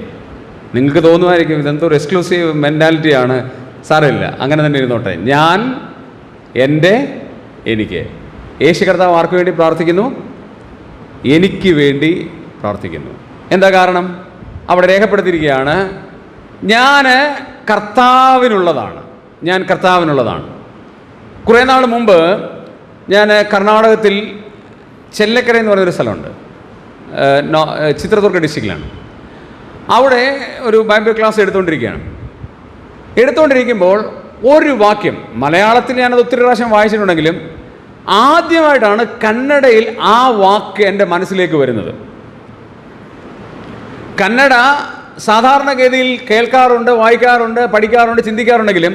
നിങ്ങൾക്ക് തോന്നുമായിരിക്കും ഇതെന്തോ ഒരു എക്സ്ക്ലൂസീവ് മെൻറ്റാലിറ്റിയാണ്. സാരമില്ല, അങ്ങനെ തന്നെ ഇരുന്നോട്ടെ. ഞാൻ, എൻ്റെ, എനിക്ക്. യേശു കർത്താവ് ആർക്ക് വേണ്ടി പ്രാർത്ഥിക്കുന്നു? എനിക്ക് വേണ്ടി പ്രാർത്ഥിക്കുന്നു. എന്താ കാരണം? അവിടെ രേഖപ്പെടുത്തിയിരിക്കുകയാണ്, ഞാൻ കർത്താവിനുള്ളതാണ്. ഞാൻ കർത്താവിനുള്ളതാണ്. കുറേ നാൾ മുമ്പ് ഞാൻ കർണാടകത്തിൽ ചെല്ലക്കര എന്ന് പറയുന്നൊരു സ്ഥലമുണ്ട്, ചിത്രദുർഗ ഡിസ്ട്രിക്റ്റിലാണ്. അവിടെ ഒരു ബൈബിൾ ക്ലാസ് എടുത്തുകൊണ്ടിരിക്കുമ്പോൾ ഒരു വാക്യം മലയാളത്തിൽ ഞാനത് ഒത്തിരി പ്രാവശ്യം വായിച്ചിട്ടുണ്ടെങ്കിലും ആദ്യമായിട്ടാണ് കന്നഡയിൽ ആ വാക്ക് എൻ്റെ മനസ്സിലേക്ക് വരുന്നത്. കന്നഡ സാധാരണഗതിയിൽ കേൾക്കാറുണ്ട്, വായിക്കാറുണ്ട്, പഠിക്കാറുണ്ട്, ചിന്തിക്കാറുണ്ടെങ്കിലും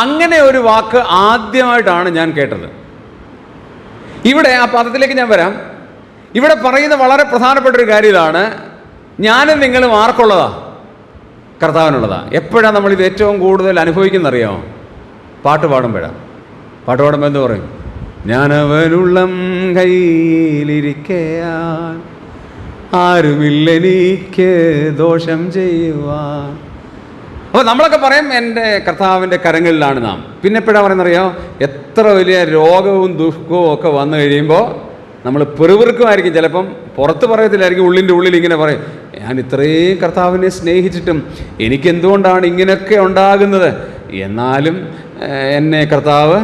അങ്ങനെ ഒരു വാക്ക് ആദ്യമായിട്ടാണ് ഞാൻ കേട്ടത്. ഇവിടെ ആ പദത്തിലേക്ക് ഞാൻ വരാം. ഇവിടെ പറയുന്ന വളരെ പ്രധാനപ്പെട്ട ഒരു കാര്യം ഇതാണ്: ഞാനും നിങ്ങളും ആർക്കുള്ളതാ? കർത്താവിനുള്ളതാ. എപ്പോഴാണ് നമ്മളിത് ഏറ്റവും കൂടുതൽ അനുഭവിക്കുന്നറിയാമോ? പാട്ട് പാടുമ്പോൾ എന്ത് പറയും? ഞാനവനുള്ളം കയ്യിലിരിക്കയാൻ ആരുമില്ലെനിക്ക് ദോഷം ചെയ്യുവാൻ. അപ്പോൾ നമ്മളൊക്കെ പറയും എൻ്റെ കർത്താവിൻ്റെ കരങ്ങളിലാണ് നാം. പിന്നെ എപ്പോഴാണ് പറയുന്നറിയോ? എത്ര വലിയ രോഗവും ദുഃഖവും ഒക്കെ വന്നു കഴിയുമ്പോൾ നമ്മൾ പെറുപിറുക്കുമായിരിക്കും. ചിലപ്പം പുറത്ത് പറയത്തില്ലായിരിക്കും, ഉള്ളിൻ്റെ ഉള്ളിൽ ഇങ്ങനെ പറയും, ഞാൻ ഇത്രയും കർത്താവിനെ സ്നേഹിച്ചിട്ടും എനിക്കെന്തുകൊണ്ടാണ് ഇങ്ങനെയൊക്കെ ഉണ്ടാകുന്നത്? എന്നാലും എന്നെ കർത്താവ്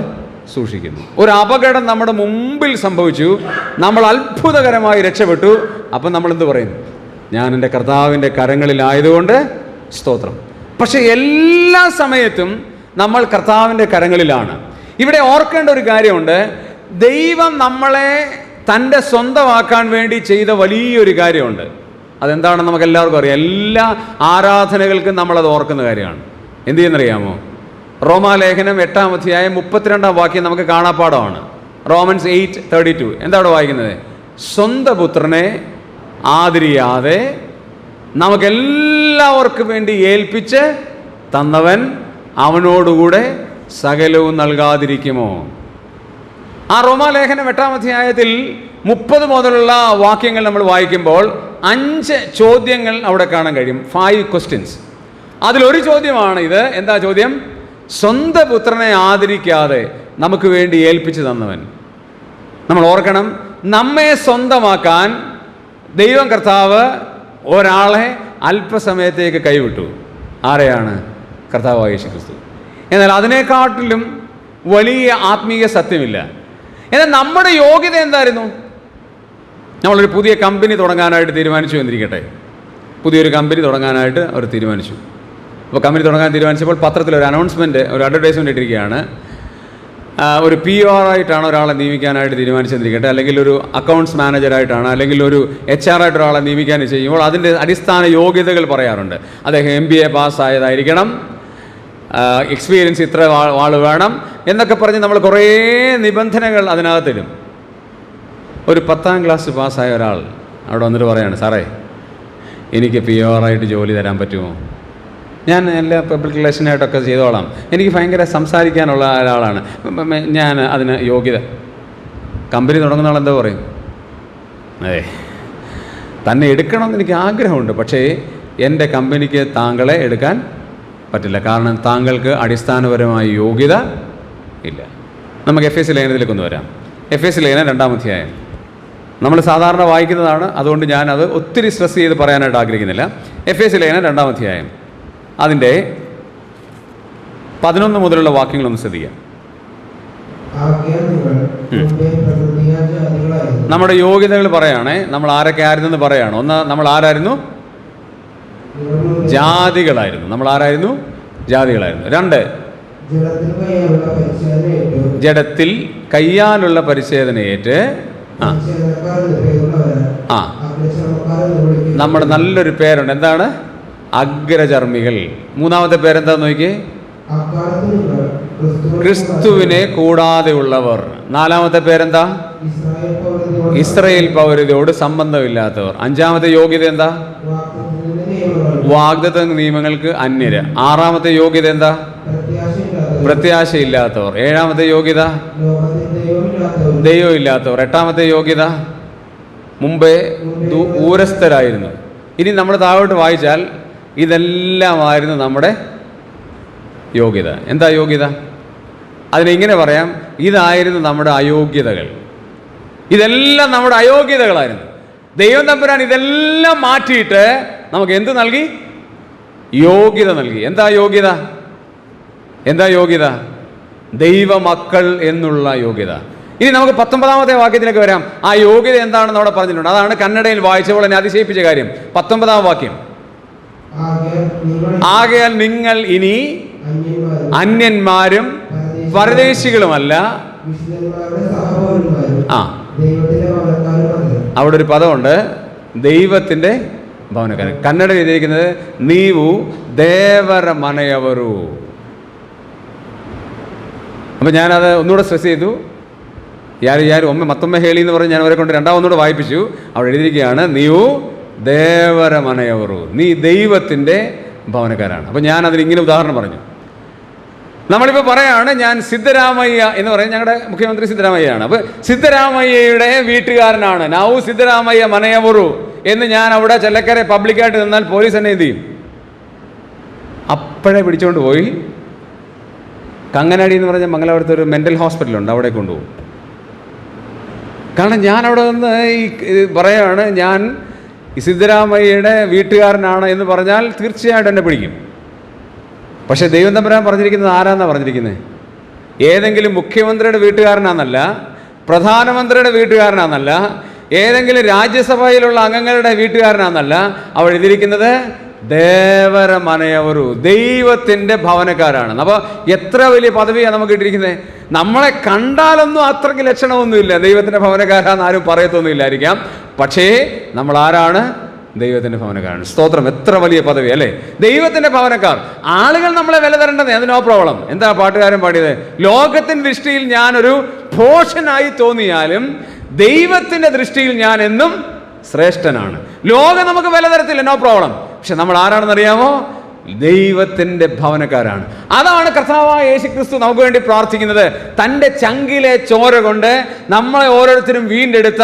സൂക്ഷിക്കുന്നു. ഒരു അപകടം നമ്മുടെ മുമ്പിൽ സംഭവിച്ചു, നമ്മൾ അത്ഭുതകരമായി രക്ഷപ്പെട്ടു. അപ്പം നമ്മളെന്ത് പറയുന്നു? ഞാൻ എൻ്റെ കർത്താവിൻ്റെ കരങ്ങളിലായതുകൊണ്ട് സ്തോത്രം. പക്ഷെ എല്ലാ സമയത്തും നമ്മൾ കർത്താവിൻ്റെ കരങ്ങളിലാണ്. ഇവിടെ ഓർക്കേണ്ട ഒരു കാര്യമുണ്ട്. ദൈവം നമ്മളെ തൻ്റെ സ്വന്തമാക്കാൻ വേണ്ടി ചെയ്ത വലിയൊരു കാര്യമുണ്ട്. അതെന്താണെന്ന് നമുക്ക് എല്ലാവർക്കും അറിയാം. എല്ലാ ആരാധനകൾക്കും നമ്മളത് ഓർക്കുന്ന കാര്യമാണ്. എന്ത് ചെയ്യുന്നറിയാമോ? റോമാലേഖനം 8-ാം അധ്യായം 32-ാം വാക്യം നമുക്ക് കാണാപ്പാടമാണ്. റോമൻസ് 8:32. എന്താ അവിടെ വായിക്കുന്നത്? സ്വന്തം പുത്രനെ ആദരിയാതെ നമുക്കെല്ലാവർക്കും വേണ്ടി ഏൽപ്പിച്ച് തന്നവൻ അവനോടുകൂടെ സകലവും നൽകാതിരിക്കുമോ? ആ റോമാലേഖനം 8-ാം അധ്യായത്തിൽ 30 മുതലുള്ള വാക്യങ്ങൾ നമ്മൾ വായിക്കുമ്പോൾ 5 ചോദ്യങ്ങൾ അവിടെ കാണാൻ കഴിയും. 5 questions. അതിലൊരു ചോദ്യമാണ് ഇത്. എന്താ ചോദ്യം? സ്വന്തം പുത്രനെ ആദരിക്കാതെ നമുക്ക് വേണ്ടി ഏൽപ്പിച്ചു തന്നവൻ. നമ്മൾ ഓർക്കണം, നമ്മെ സ്വന്തമാക്കാൻ ദൈവം കർത്താവ് ഒരാളെ അല്പസമയത്തേക്ക് കൈവിട്ടു. ആരെയാണ്? കർത്താവായ യേശുക്രിസ്തു. എന്നാൽ അതിനെക്കാട്ടിലും വലിയ ആത്മീയ സത്യമില്ല. എന്നാൽ നമ്മുടെ യോഗ്യത എന്തായിരുന്നു? നമ്മളൊരു പുതിയ കമ്പനി തുടങ്ങാനായിട്ട് തീരുമാനിച്ചു എന്നിരിക്കട്ടെ. പുതിയൊരു കമ്പനി തുടങ്ങാനായിട്ട് അവർ തീരുമാനിച്ചു. അപ്പോൾ കമ്പനി തുടങ്ങാൻ തീരുമാനിച്ചപ്പോൾ പത്രത്തിലൊരു അനൗൺസ്മെൻറ്റ്, ഒരു അഡ്വർടൈസ്മെൻറ്റ് ഇട്ടിരിക്കുകയാണ്. ഒരു PR ആയിട്ടാണ് ഒരാളെ നിയമിക്കാനായിട്ട് തീരുമാനിച്ചെന്നിരിക്കട്ടെ, അല്ലെങ്കിൽ ഒരു അക്കൗണ്ട്സ് മാനേജറായിട്ടാണ്, അല്ലെങ്കിൽ ഒരു HR ആയിട്ട് ഒരാളെ നിയമിക്കാൻ ചെയ്യുമ്പോൾ അതിൻ്റെ അടിസ്ഥാന യോഗ്യതകൾ പറയാറുണ്ട്. അദ്ദേഹം MBA പാസ്സായതായിരിക്കണം, എക്സ്പീരിയൻസ് ഇത്ര ആൾ വേണം എന്നൊക്കെ പറഞ്ഞ് നമ്മൾ കുറേ നിബന്ധനകൾ അതിനകത്തിടും. ഒരു 10ാം ക്ലാസ് പാസ്സായ ഒരാൾ അവിടെ വന്നിട്ട് പറയാണ്, സാറേ എനിക്ക് PR ആയിട്ട് ജോലി തരാൻ പറ്റുമോ? ഞാൻ എല്ലാ പബ്ലിക് റിലേഷനായിട്ടൊക്കെ ചെയ്തോളാം, എനിക്ക് ഭയങ്കര സംസാരിക്കാനുള്ള ഒരാളാണ്, ഞാൻ അതിന് യോഗ്യത. കമ്പനി തുടങ്ങുന്ന ആൾ എന്താ പറയും? അതെ, തന്നെ എടുക്കണമെന്ന് എനിക്ക് ആഗ്രഹമുണ്ട്, പക്ഷേ എൻ്റെ കമ്പനിക്ക് താങ്കളെ എടുക്കാൻ പറ്റില്ല, കാരണം താങ്കൾക്ക് അടിസ്ഥാനപരമായ യോഗ്യത ഇല്ല. നമുക്ക് FS ലേഖനത്തിലേക്ക് ഒന്ന് വരാം. FS ലേഖനം 2-ാം അധ്യായം നമ്മൾ സാധാരണ വായിക്കുന്നതാണ്, അതുകൊണ്ട് ഞാനത് ഒത്തിരി സ്ട്രെസ് ചെയ്ത് പറയാനായിട്ട് ആഗ്രഹിക്കുന്നില്ല. FS ലേഖനം 2-ാം അധ്യായം അതിൻ്റെ 11 മുതലുള്ള വാക്യങ്ങളൊന്ന് ശ്രദ്ധിക്കാം. നമ്മുടെ യോഗ്യതകൾ പറയുകയാണേ, നമ്മൾ ആരൊക്കെ ആയിരുന്നെന്ന് പറയുകയാണ്. ഒന്ന്, നമ്മൾ ആരായിരുന്നു? ജാതികളായിരുന്നു. നമ്മൾ ആരായിരുന്നു? ജാതികളായിരുന്നു. 2, ജഡത്തിൽ കയ്യാലുള്ള പരിച്ഛേദനയേറ്റ് നമ്മുടെ നല്ലൊരു പേരുണ്ട്. എന്താണ്? അഗ്രചർമ്മികൾ. 3-ാമത്തെ പേരെന്താന്ന് നോക്കിയേ? ക്രിസ്തുവിനെ കൂടാതെ ഉള്ളവർ. 4-ാമത്തെ പേരെന്താ? ഇസ്രായേൽ പൗരതയോട് സംബന്ധമില്ലാത്തവർ. 5-ാമത്തെ യോഗ്യത എന്താ? വാഗ്ദത്ത നിയമങ്ങൾക്ക് അന്യര്. 6-ാമത്തെ യോഗ്യത എന്താ? പ്രത്യാശയില്ലാത്തവർ. 7-ാമത്തെ യോഗ്യത ദൈവമില്ലാത്തവർ. 8-ാമത്തെ യോഗ്യത മുമ്പേ ദൂരസ്ഥരായിരുന്നു. ഇനി നമ്മൾ താഴോട്ട് വായിച്ചാൽ ഇതെല്ലാമായിരുന്നു നമ്മുടെ യോഗ്യത. എന്താ യോഗ്യത? അതിനെങ്ങനെ പറയാം? ഇതായിരുന്നു നമ്മുടെ അയോഗ്യതകൾ. ഇതെല്ലാം നമ്മുടെ അയോഗ്യതകളായിരുന്നു. ദൈവം തമ്പുരാൻ ഇതെല്ലാം മാറ്റിയിട്ട് നമുക്ക് എന്ത് നൽകി? യോഗ്യത നൽകി. എന്താ യോഗ്യത? എന്താ യോഗ്യത? ദൈവമക്കൾ എന്നുള്ള യോഗ്യത. ഇനി നമുക്ക് 19-ാമത്തെ വാക്യത്തിലേക്ക് വരാം. ആ യോഗ്യത എന്താണെന്ന് അവിടെ പറഞ്ഞിട്ടുണ്ട്. അതാണ് കന്നഡയിൽ വായിച്ചപ്പോൾ എന്നെ അതിശയിപ്പിച്ച കാര്യം. 19-ാം വാക്യം, ആകയാൽ നിങ്ങൾ ഇനി അന്യന്മാരും പരദേശികളുമല്ല. അവിടെ ഒരു പദമുണ്ട്, ദൈവത്തിൻ്റെ ഭവനക്കാരൻ. കന്നഡയിൽ എഴുതിയിരിക്കുന്നത് നീവു ദേവര മനയവരു. അപ്പം ഞാനത് ഒന്നുകൂടെ സ്ട്രെസ് ചെയ്തു. മത്തൊമ്മ ഹേളി എന്ന് പറഞ്ഞ് ഞാൻ അവരെ കൊണ്ട് രണ്ടാമതൊന്നുകൂടെ വായിപ്പിച്ചു. അവിടെ എഴുതിയിരിക്കുകയാണ് നീവു ദേവര മനയവരു, നീ ദൈവത്തിൻ്റെ ഭവനക്കാരാണ്. അപ്പം ഞാൻ അതിനിങ്ങനെ ഉദാഹരണം പറഞ്ഞു. നമ്മളിപ്പോൾ പറയാണ്, ഞാൻ സിദ്ധരാമയ്യ എന്ന് പറയും, ഞങ്ങളുടെ മുഖ്യമന്ത്രി സിദ്ധരാമയ്യയാണ്. അപ്പോൾ സിദ്ധരാമയ്യയുടെ വീട്ടുകാരനാണ്, നാവു സിദ്ധരാമയ്യ മനയവറു എന്ന് ഞാൻ അവിടെ ചെല്ലക്കരെ പബ്ലിക്കായിട്ട് നിന്നാൽ പോലീസ് എന്നെ എന്ത് ചെയ്യും? അപ്പോഴേ പിടിച്ചുകൊണ്ട് പോയി കങ്ങനാടി എന്ന് പറഞ്ഞ മംഗലാപുരത്ത് ഒരു മെൻ്റൽ ഹോസ്പിറ്റലുണ്ട്, അവിടെ കൊണ്ടുപോകും. കാരണം ഞാൻ അവിടെ നിന്ന് പറയാണ്, ഞാൻ സിദ്ധരാമയ്യയുടെ വീട്ടുകാരനാണ് എന്ന് പറഞ്ഞാൽ തീർച്ചയായിട്ടും എന്നെ പിടിക്കും. പക്ഷെ ദൈവം തമ്പുരാൻ പറഞ്ഞിരിക്കുന്നത് ആരാന്നാ പറഞ്ഞിരിക്കുന്നത്? ഏതെങ്കിലും മുഖ്യമന്ത്രിയുടെ വീട്ടുകാരനാന്നല്ല, പ്രധാനമന്ത്രിയുടെ വീട്ടുകാരനാന്നല്ല, ഏതെങ്കിലും രാജ്യസഭയിലുള്ള അംഗങ്ങളുടെ വീട്ടുകാരനാന്നല്ല. അവൾ എഴുതിയിരിക്കുന്നത് ദേവരമനയവരു, ദൈവത്തിൻ്റെ ഭവനക്കാരാണ്. അപ്പോൾ എത്ര വലിയ പദവിയാണ് നമുക്ക് കിട്ടിയിരിക്കുന്നത്. നമ്മളെ കണ്ടാലൊന്നും അത്രയ്ക്ക് ലക്ഷണമൊന്നുമില്ല, ദൈവത്തിൻ്റെ ഭവനക്കാരാന്ന് ആരും പറയത്തൊന്നുമില്ലായിരിക്കാം. പക്ഷേ നമ്മൾ ആരാണ്? ദൈവത്തിൻ്റെ ഭവനക്കാരാണ്. സ്തോത്രം! എത്ര വലിയ പദവി അല്ലേ, ദൈവത്തിൻ്റെ ഭവനക്കാർ. ആളുകൾ നമ്മളെ വില തരേണ്ടത്, അത് നോ പ്രോബ്ലം. എന്താ പാട്ടുകാരൻ പാടിയത്? ലോകത്തിൻ്റെ ദൃഷ്ടിയിൽ ഞാനൊരു ഭോഷനായി തോന്നിയാലും ദൈവത്തിൻ്റെ ദൃഷ്ടിയിൽ ഞാൻ എന്നും ശ്രേഷ്ഠനാണ്. ലോകം നമുക്ക് വില തരത്തില്ല, നോ പ്രോബ്ലം. പക്ഷെ നമ്മൾ ആരാണെന്ന് അറിയാമോ? ദൈവത്തിൻ്റെ ഭവനക്കാരാണ്. അതാണ് കർത്താവായ യേശുക്രിസ്തു നമുക്ക് വേണ്ടി പ്രാർത്ഥിക്കുന്നത്. തൻ്റെ ചങ്കിലെ ചോര കൊണ്ട് നമ്മളെ ഓരോരുത്തരും വീണ്ടെടുത്ത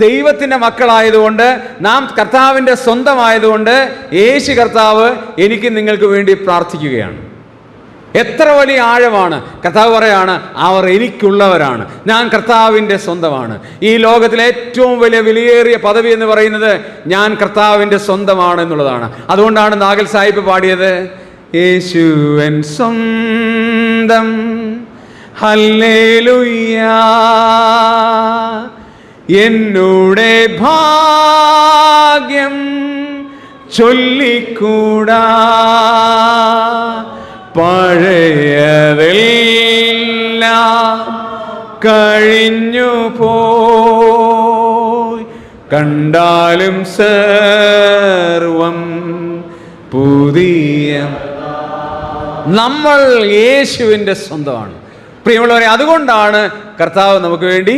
ദൈവത്തിൻ്റെ മക്കളായതുകൊണ്ട്, നാം കർത്താവിൻ്റെ സ്വന്തമായതുകൊണ്ട് യേശു കർത്താവ് എനിക്ക് നിങ്ങൾക്ക് വേണ്ടി പ്രാർത്ഥിക്കുകയാണ്. എത്ര വലിയ ആഴമാണ്! കർത്താവ് പറയാണ്, അവർ എനിക്കുള്ളവരാണ്, ഞാൻ കർത്താവിൻ്റെ സ്വന്തമാണ്. ഈ ലോകത്തിലെ ഏറ്റവും വലിയ വിലയേറിയ പദവി എന്ന് പറയുന്നത് ഞാൻ കർത്താവിൻ്റെ സ്വന്തമാണ് എന്നുള്ളതാണ്. അതുകൊണ്ടാണ് നാഗൽ സാഹിബ് പാടിയത്, യേശുവൻ സ്വന്തം ഹല്ലേലൂയ, എന്നോടെ ഭാഗ്യം ചൊല്ലിക്കൂടാ, പഴയതെല്ലാം കഴിഞ്ഞു പോയി, കണ്ടാലും സർവം പുതിയ. നമ്മൾ യേശുവിൻ്റെ സ്വന്തമാണ് പ്രിയമുള്ളവരെ. അതുകൊണ്ടാണ് കർത്താവ് നമുക്ക് വേണ്ടി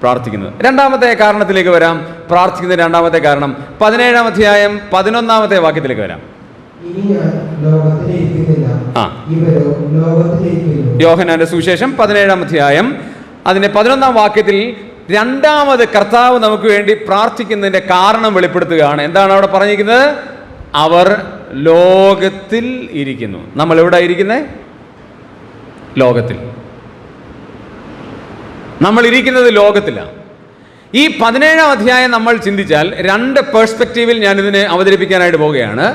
പ്രാർത്ഥിക്കുന്നത്. രണ്ടാമത്തെ കാരണത്തിലേക്ക് വരാം. പ്രാർത്ഥിക്കുന്ന രണ്ടാമത്തെ കാരണം 17-ാം അധ്യായം 11-ാമത്തെ വാക്യത്തിലേക്ക് വരാം. യോഹന്നാന്റെ സുവിശേഷം 17-ാം അധ്യായം അതിന്റെ 11-ാം വാക്യത്തിൽ രണ്ടാമത് കർത്താവ് നമുക്ക് വേണ്ടി പ്രാർത്ഥിക്കുന്നതിന്റെ കാരണം വെളിപ്പെടുത്തുകയാണ്. എന്താണ് അവിടെ പറഞ്ഞിരിക്കുന്നത്? അവർ ലോകത്തിൽ ഇരിക്കുന്നു. നമ്മൾ എവിടെ ഇരിക്കുന്നത്? ലോകത്തിൽ. നമ്മൾ ഇരിക്കുന്നത് ലോകത്തിലാണ്. ഈ 17-ാം അധ്യായം നമ്മൾ ചിന്തിച്ചാൽ രണ്ട് പേഴ്സ്പെക്റ്റീവിൽ ഞാനിതിനെ അവതരിപ്പിക്കാനായിട്ട് പോവുകയാണ്.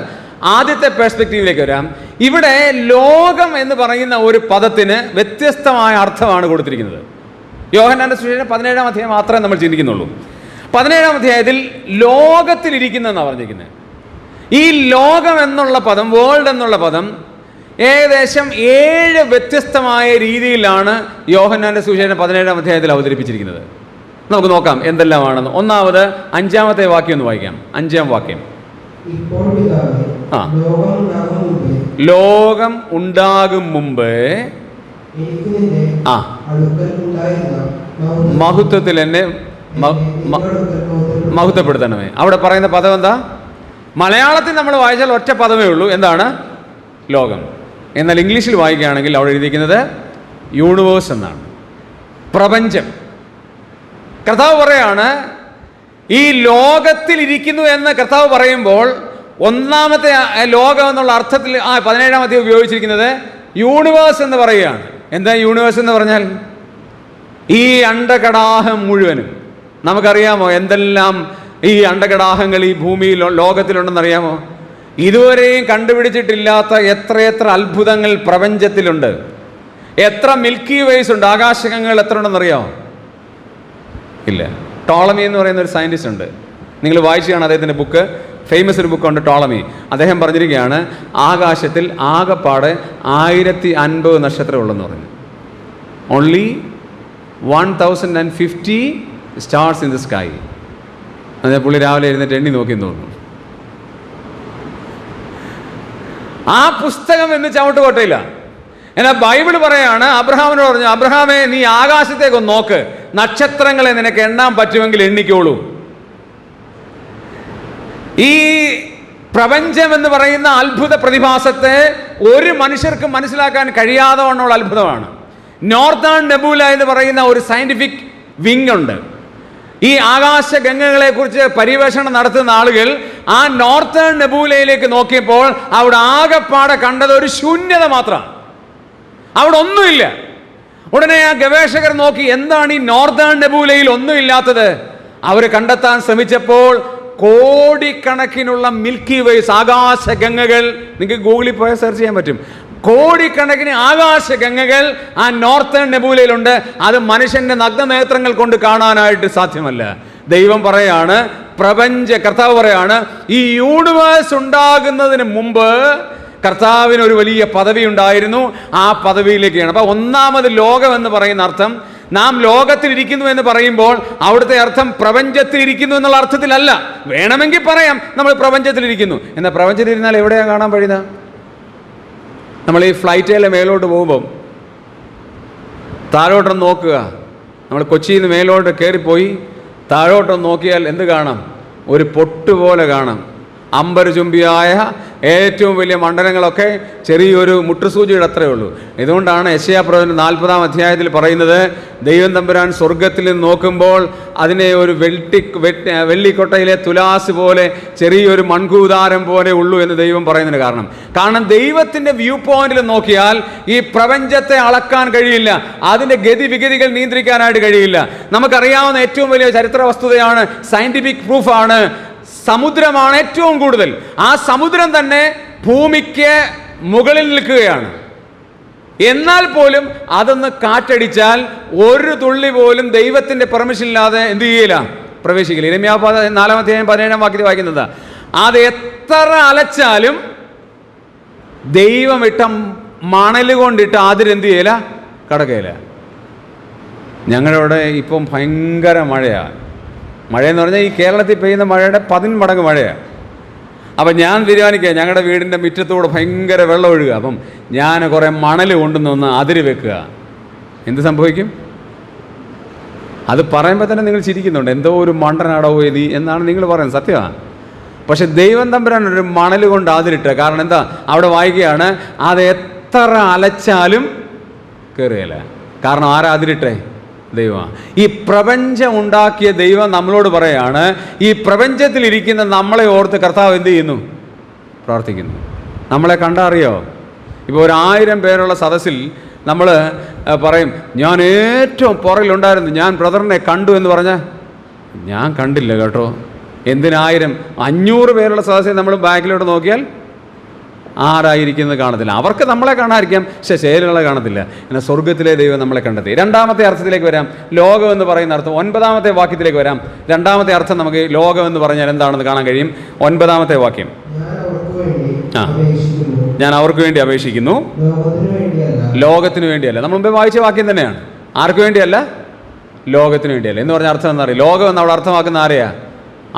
ആദ്യത്തെ പേഴ്സ്പെക്റ്റീവിലേക്ക് വരാം. ഇവിടെ ലോകം എന്ന് പറയുന്ന ഒരു പദത്തിന് വ്യത്യസ്തമായ അർത്ഥമാണ് കൊടുത്തിരിക്കുന്നത്. യോഹന്നാന്റെ സുവിശേഷം 17-ാം അധ്യായം മാത്രമേ നമ്മൾ ചിന്തിക്കുന്നുള്ളൂ. 17-ാം അധ്യായത്തിൽ ലോകത്തിലിരിക്കുന്നതെന്നാണ് പറഞ്ഞിരിക്കുന്നത്. ഈ ലോകം എന്നുള്ള പദം, വേൾഡ് എന്നുള്ള പദം ഏകദേശം 7 വ്യത്യസ്തമായ രീതിയിലാണ് യോഹന്നാന്റെ സുവിശേഷം 17-ാം അധ്യായത്തിൽ അവതരിപ്പിച്ചിരിക്കുന്നത്. നമുക്ക് നോക്കാം എന്തെല്ലാമാണെന്ന്. ഒന്നാമത് 5-ാമത്തെ വാക്യം ഒന്ന് വായിക്കാം. 5-ാം വാക്യം. ലോകം ഉണ്ടാകും മുമ്പ് മഹത്വത്തിൽ എന്നെ മഹത്വപ്പെടുത്തണമേ. അവിടെ പറയുന്ന പദം എന്താ? മലയാളത്തിൽ നമ്മൾ വായിച്ചാൽ ഒറ്റ പദമേ ഉള്ളൂ. എന്താണ്? ലോകം. എന്നാൽ ഇംഗ്ലീഷിൽ വായിക്കുകയാണെങ്കിൽ അവിടെ എഴുതിയിരിക്കുന്നത് യൂണിവേഴ്സ് എന്നാണ്, പ്രപഞ്ചം. കർത്താവ് പറയാണ് ഈ ലോകത്തിൽ ഇരിക്കുന്നു എന്ന് കർത്താവ് പറയുമ്പോൾ ഒന്നാമത്തെ ലോകം എന്നുള്ള അർത്ഥത്തിൽ 17-ാം അധ്യായം ഉപയോഗിച്ചിരിക്കുന്നത് യൂണിവേഴ്സ് എന്ന് പറയുകയാണ്. എന്താ യൂണിവേഴ്സ് എന്ന് പറഞ്ഞാൽ? ഈ അണ്ഡകടാഹം മുഴുവനും. നമുക്കറിയാമോ എന്തെല്ലാം ഈ അണ്ഡകടാഹങ്ങൾ ഈ ഭൂമിയിൽ ലോകത്തിലുണ്ടെന്നറിയാമോ? ഇതുവരെയും കണ്ടുപിടിച്ചിട്ടില്ലാത്ത എത്രയെത്ര അത്ഭുതങ്ങൾ പ്രപഞ്ചത്തിലുണ്ട്. എത്ര മിൽക്കി വേസ് ഉണ്ട്, ആകാശഗംഗകൾ എത്ര ഉണ്ടെന്നറിയാമോ? ഇല്ല. ടോളമി എന്ന് പറയുന്ന ഒരു സയൻറ്റിസ്റ്റ് ഉണ്ട്, നിങ്ങൾ വായിച്ചു കാണാം അദ്ദേഹത്തിൻ്റെ ബുക്ക്, ഫേമസ് ഒരു ബുക്കുണ്ട് ടോളമി. അദ്ദേഹം പറഞ്ഞിരിക്കുകയാണ് ആകാശത്തിൽ ആകെപ്പാടെ 1050 നക്ഷത്രമുള്ളെന്ന് പറഞ്ഞു. Only 1050 stars in the sky. അതെ, പുള്ളി രാവിലെ എഴുന്നേറ്റ് എണ്ണി നോക്കിയെന്ന് തോന്നുന്നു. ആ പുസ്തകം എന്ന് ചവിട്ടുകൊട്ടയില്ല. എന്നാൽ ബൈബിൾ പറയാണ്, അബ്രഹാമിനോട് പറഞ്ഞു, അബ്രഹാമേ നീ ആകാശത്തേക്കൊന്ന് നോക്ക്, നക്ഷത്രങ്ങളെ നിനക്ക് എണ്ണാൻ പറ്റുമെങ്കിൽ എണ്ണിക്കോളൂ. ഈ പ്രപഞ്ചം എന്ന് പറയുന്ന അത്ഭുത പ്രതിഭാസത്തെ ഒരു മനുഷ്യർക്കും മനസ്സിലാക്കാൻ കഴിയാതെ വണ്ണമുള്ള അത്ഭുതമാണ്. നോർത്തേൺ നെബൂല എന്ന് പറയുന്ന ഒരു സയന്റിഫിക് വിങ് ഉണ്ട്. ഈ ആകാശഗംഗകളെ കുറിച്ച് പര്യവേഷണം നടത്തുന്ന ആളുകൾ ആ നോർത്തേൺ നെബൂലയിലേക്ക് നോക്കിയപ്പോൾ അവിടെ ആകെപ്പാടെ കണ്ടത് ഒരു ശൂന്യത മാത്രമാണ്, അവിടെ ഒന്നുമില്ല. ഉടനെ ആ ഗവേഷകർ നോക്കി എന്താണ് ഈ നോർത്തേൺ നെബൂലയിൽ ഒന്നുമില്ലാത്തത്. അവർ കണ്ടെത്താൻ ശ്രമിച്ചപ്പോൾ കോടിക്കണക്കിനുള്ള മിൽക്കി വേസ് ആകാശഗംഗകൾ, നിങ്ങൾക്ക് ഗൂഗിളിൽ പോയാൽ സെർച്ച് ചെയ്യാൻ പറ്റും, കോടിക്കണക്കിന് ആകാശഗംഗകൾ ആ നോർത്തേൺ നെബൂലയിലുണ്ട്. അത് മനുഷ്യന്റെ നഗ്നനേത്രങ്ങൾ കൊണ്ട് കാണാനായിട്ട് സാധ്യമല്ല. ദൈവം പറയാണ്, കർത്താവ് പറയാണ്, ഈ യൂണിവേഴ്സ് ഉണ്ടാകുന്നതിന് മുമ്പ് കർത്താവിന് ഒരു വലിയ പദവി ഉണ്ടായിരുന്നു. ആ പദവിയിലേക്കാണ്. അപ്പൊ ഒന്നാമത് ലോകം എന്ന് പറയുന്ന അർത്ഥം, നാം ലോകത്തിലിരിക്കുന്നു എന്ന് പറയുമ്പോൾ അവിടുത്തെ അർത്ഥം പ്രപഞ്ചത്തിലിരിക്കുന്നു എന്നുള്ള അർത്ഥത്തിലല്ല. വേണമെങ്കിൽ പറയാം നമ്മൾ പ്രപഞ്ചത്തിലിരിക്കുന്നു. എന്നാൽ പ്രപഞ്ചത്തിലിരുന്നാൽ എവിടെയാണ് കാണാൻ കഴിയുന്നത്? നമ്മൾ ഈ ഫ്ലൈറ്റിലെ മേലോട്ട് പോകുമ്പം താഴോട്ടൊന്ന് നോക്കുക. നമ്മൾ കൊച്ചിയിൽ നിന്ന് മേലോട്ട് കയറിപ്പോയി താഴോട്ടൊന്ന് നോക്കിയാൽ എന്ത് കാണാം? ഒരു പൊട്ടുപോലെ കാണാം. അമ്പരചുംബിയായ ഏറ്റവും വലിയ മണ്ഡലങ്ങളൊക്കെ ചെറിയൊരു മുട്ടുസൂചിയുടെ അത്രയേ ഉള്ളൂ. ഇതുകൊണ്ടാണ് യെശയ്യാപ്രവചനം 40-ാം അധ്യായത്തിൽ പറയുന്നത്, ദൈവം തമ്പുരാൻ സ്വർഗത്തിൽ നിന്ന് നോക്കുമ്പോൾ അതിനെ ഒരു വെള്ളിക്കൊട്ടയിലെ തുലാസ് പോലെ ചെറിയൊരു മൺകൂതാരം പോലെ ഉള്ളൂ എന്ന് ദൈവം പറയുന്നതിന് കാരണം ദൈവത്തിൻ്റെ വ്യൂ പോയിന്റിൽ നോക്കിയാൽ ഈ പ്രപഞ്ചത്തെ അളക്കാൻ കഴിയില്ല. അതിൻ്റെ ഗതിവിഗതികൾ നിയന്ത്രിക്കാനായിട്ട് കഴിയില്ല. നമുക്കറിയാവുന്ന ഏറ്റവും വലിയ ചരിത്ര വസ്തുതയാണ്, സയന്റിഫിക് പ്രൂഫാണ്, സമുദ്രമാണ് ഏറ്റവും കൂടുതൽ. ആ സമുദ്രം തന്നെ ഭൂമിക്ക് മുകളിൽ നിൽക്കുകയാണ്. എന്നാൽ പോലും അതൊന്ന് കാറ്റടിച്ചാൽ ഒരു തുള്ളി പോലും ദൈവത്തിന്റെ പെർമിഷൻ ഇല്ലാതെ എന്ത് ചെയ്യില്ല, പ്രവേശിക്കില്ല. യിരെമ്യാ 4-ാം അധ്യായം 17-ാം വാക്യത്തിൽ വായിക്കുന്നത്, അത് എത്ര അലച്ചാലും ദൈവം ഇട്ട മണൽ കൊണ്ടിട്ട് അതിരെന്ത് ചെയ്യില്ല, കടക്കുകയില്ല. ഞങ്ങളുടെ ഇപ്പം ഭയങ്കര മഴയാണ്. മഴയെന്ന് പറഞ്ഞാൽ ഈ കേരളത്തിൽ പെയ്യുന്ന മഴയുടെ 10 മടങ്ങ് മഴയാണ്. അപ്പം ഞാൻ തീരുമാനിക്കുക, ഞങ്ങളുടെ വീടിൻ്റെ മുറ്റത്തൂടെ ഭയങ്കര വെള്ളം ഒഴുകുക. അപ്പം ഞാൻ കുറേ മണൽ കൊണ്ടുവന്ന് അതിര് വെക്കുക. എന്ത് സംഭവിക്കും? അത് പറയുമ്പോൾ തന്നെ നിങ്ങൾ ചിരിക്കുന്നുണ്ട്. എന്തോ ഒരു മണ്ടനാടോ നീ എന്നാണ് നിങ്ങൾ പറയുന്നത്. സത്യമാണ്. പക്ഷെ ദൈവം തമ്പുരാൻ ഒരു മണൽ കൊണ്ട് അതിരിട്ട്. കാരണം എന്താ? അവിടെ വായിക്കുകയാണ്, അത് എത്ര അലച്ചാലും കയറുകയില്ല. കാരണം ആരാ അതിരിട്ടെ? ദൈവമാണ്. ഈ പ്രപഞ്ചം ഉണ്ടാക്കിയ ദൈവം നമ്മളോട് പറയാണ്, ഈ പ്രപഞ്ചത്തിലിരിക്കുന്ന നമ്മളെ ഓർത്ത് കർത്താവ് എന്ത് ചെയ്യുന്നു? പ്രാർത്ഥിക്കുന്നു. നമ്മളെ കണ്ടറിയോ? ഇപ്പോൾ 1000 പേരുള്ള സദസ്സിൽ നമ്മൾ പറയും, ഞാൻ ഏറ്റവും പുറകിലുണ്ടായിരുന്നു, ഞാൻ ബ്രദറിനെ കണ്ടു എന്ന് പറഞ്ഞാൽ ഞാൻ കണ്ടില്ല കേട്ടോ. എന്തിനായിരം 500 പേരുള്ള സദസ്സിൽ നമ്മൾ ബാക്കിലോട്ട് നോക്കിയാൽ ആരായിരിക്കുന്നത് കാണത്തില്ല. അവർക്ക് നമ്മളെ കാണാതിരിക്കാം, പക്ഷേ ശേലുകളെ കാണത്തില്ല. എന്നാൽ സ്വർഗത്തിലെ ദൈവം നമ്മളെ കണ്ടെത്തി. രണ്ടാമത്തെ അർത്ഥത്തിലേക്ക് വരാം. ലോകം എന്ന് പറയുന്ന അർത്ഥം 9-ാമത്തെ വാക്യത്തിലേക്ക് വരാം. രണ്ടാമത്തെ അർത്ഥം നമുക്ക് ലോകം എന്ന് പറഞ്ഞാൽ എന്താണെന്ന് കാണാൻ കഴിയും. 9-ാമത്തെ വാക്യം, ഞാൻ അവർക്ക് വേണ്ടി അപേക്ഷിക്കുന്നു, ലോകത്തിന് വേണ്ടിയല്ല. നമ്മൾ മുമ്പേ വായിച്ച വാക്യം തന്നെയാണ്. ആർക്ക് വേണ്ടിയല്ല? ലോകത്തിന് വേണ്ടിയല്ല എന്ന് പറഞ്ഞ അർത്ഥം എന്താ അറിയാം? ലോകം എന്ന് അവിടെ അർത്ഥമാക്കുന്ന ആരെയാ?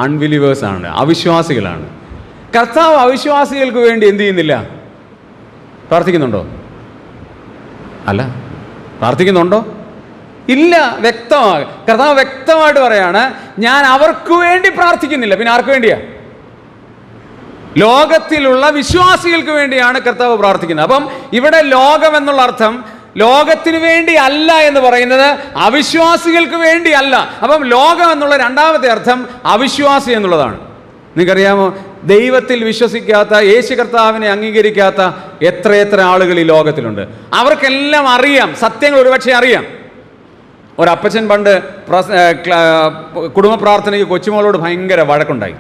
അൺബിലീവേഴ്സാണ്, അവിശ്വാസികളാണ്. കർത്താവ് അവിശ്വാസികൾക്ക് വേണ്ടി എന്ത് ചെയ്യുന്നില്ല? പ്രാർത്ഥിക്കുന്നുണ്ടോ? അല്ല. പ്രാർത്ഥിക്കുന്നുണ്ടോ? ഇല്ല. വ്യക്തമാണ്. കർത്താവ് വ്യക്തമായിട്ട് പറയാണ്, ഞാൻ അവർക്ക് വേണ്ടി പ്രാർത്ഥിക്കുന്നില്ല. പിന്നെ ആർക്ക് വേണ്ടിയാ? ലോകത്തിലുള്ള വിശ്വാസികൾക്ക് വേണ്ടിയാണ് കർത്താവ് പ്രാർത്ഥിക്കുന്നത്. അപ്പം ഇവിടെ ലോകം എന്നുള്ള അർത്ഥം ലോകത്തിന് വേണ്ടി അല്ല എന്ന് പറയുന്നത് അവിശ്വാസികൾക്ക് വേണ്ടി അല്ല. അപ്പം ലോകം എന്നുള്ള രണ്ടാമത്തെ അർത്ഥം അവിശ്വാസി എന്നുള്ളതാണ്. നിങ്ങൾക്കറിയാമോ, ദൈവത്തിൽ വിശ്വസിക്കാത്ത, യേശു കർത്താവിനെ അംഗീകരിക്കാത്ത എത്രയെത്ര ആളുകൾ ഈ ലോകത്തിലുണ്ട്. അവർക്കെല്ലാം അറിയാം, സത്യങ്ങൾ ഒരുപക്ഷെ അറിയാം. ഒരപ്പച്ചൻ പണ്ട് കുടുംബ പ്രാർത്ഥനയ്ക്ക് കൊച്ചുമകളോട് ഭയങ്കര വഴക്കുണ്ടായി.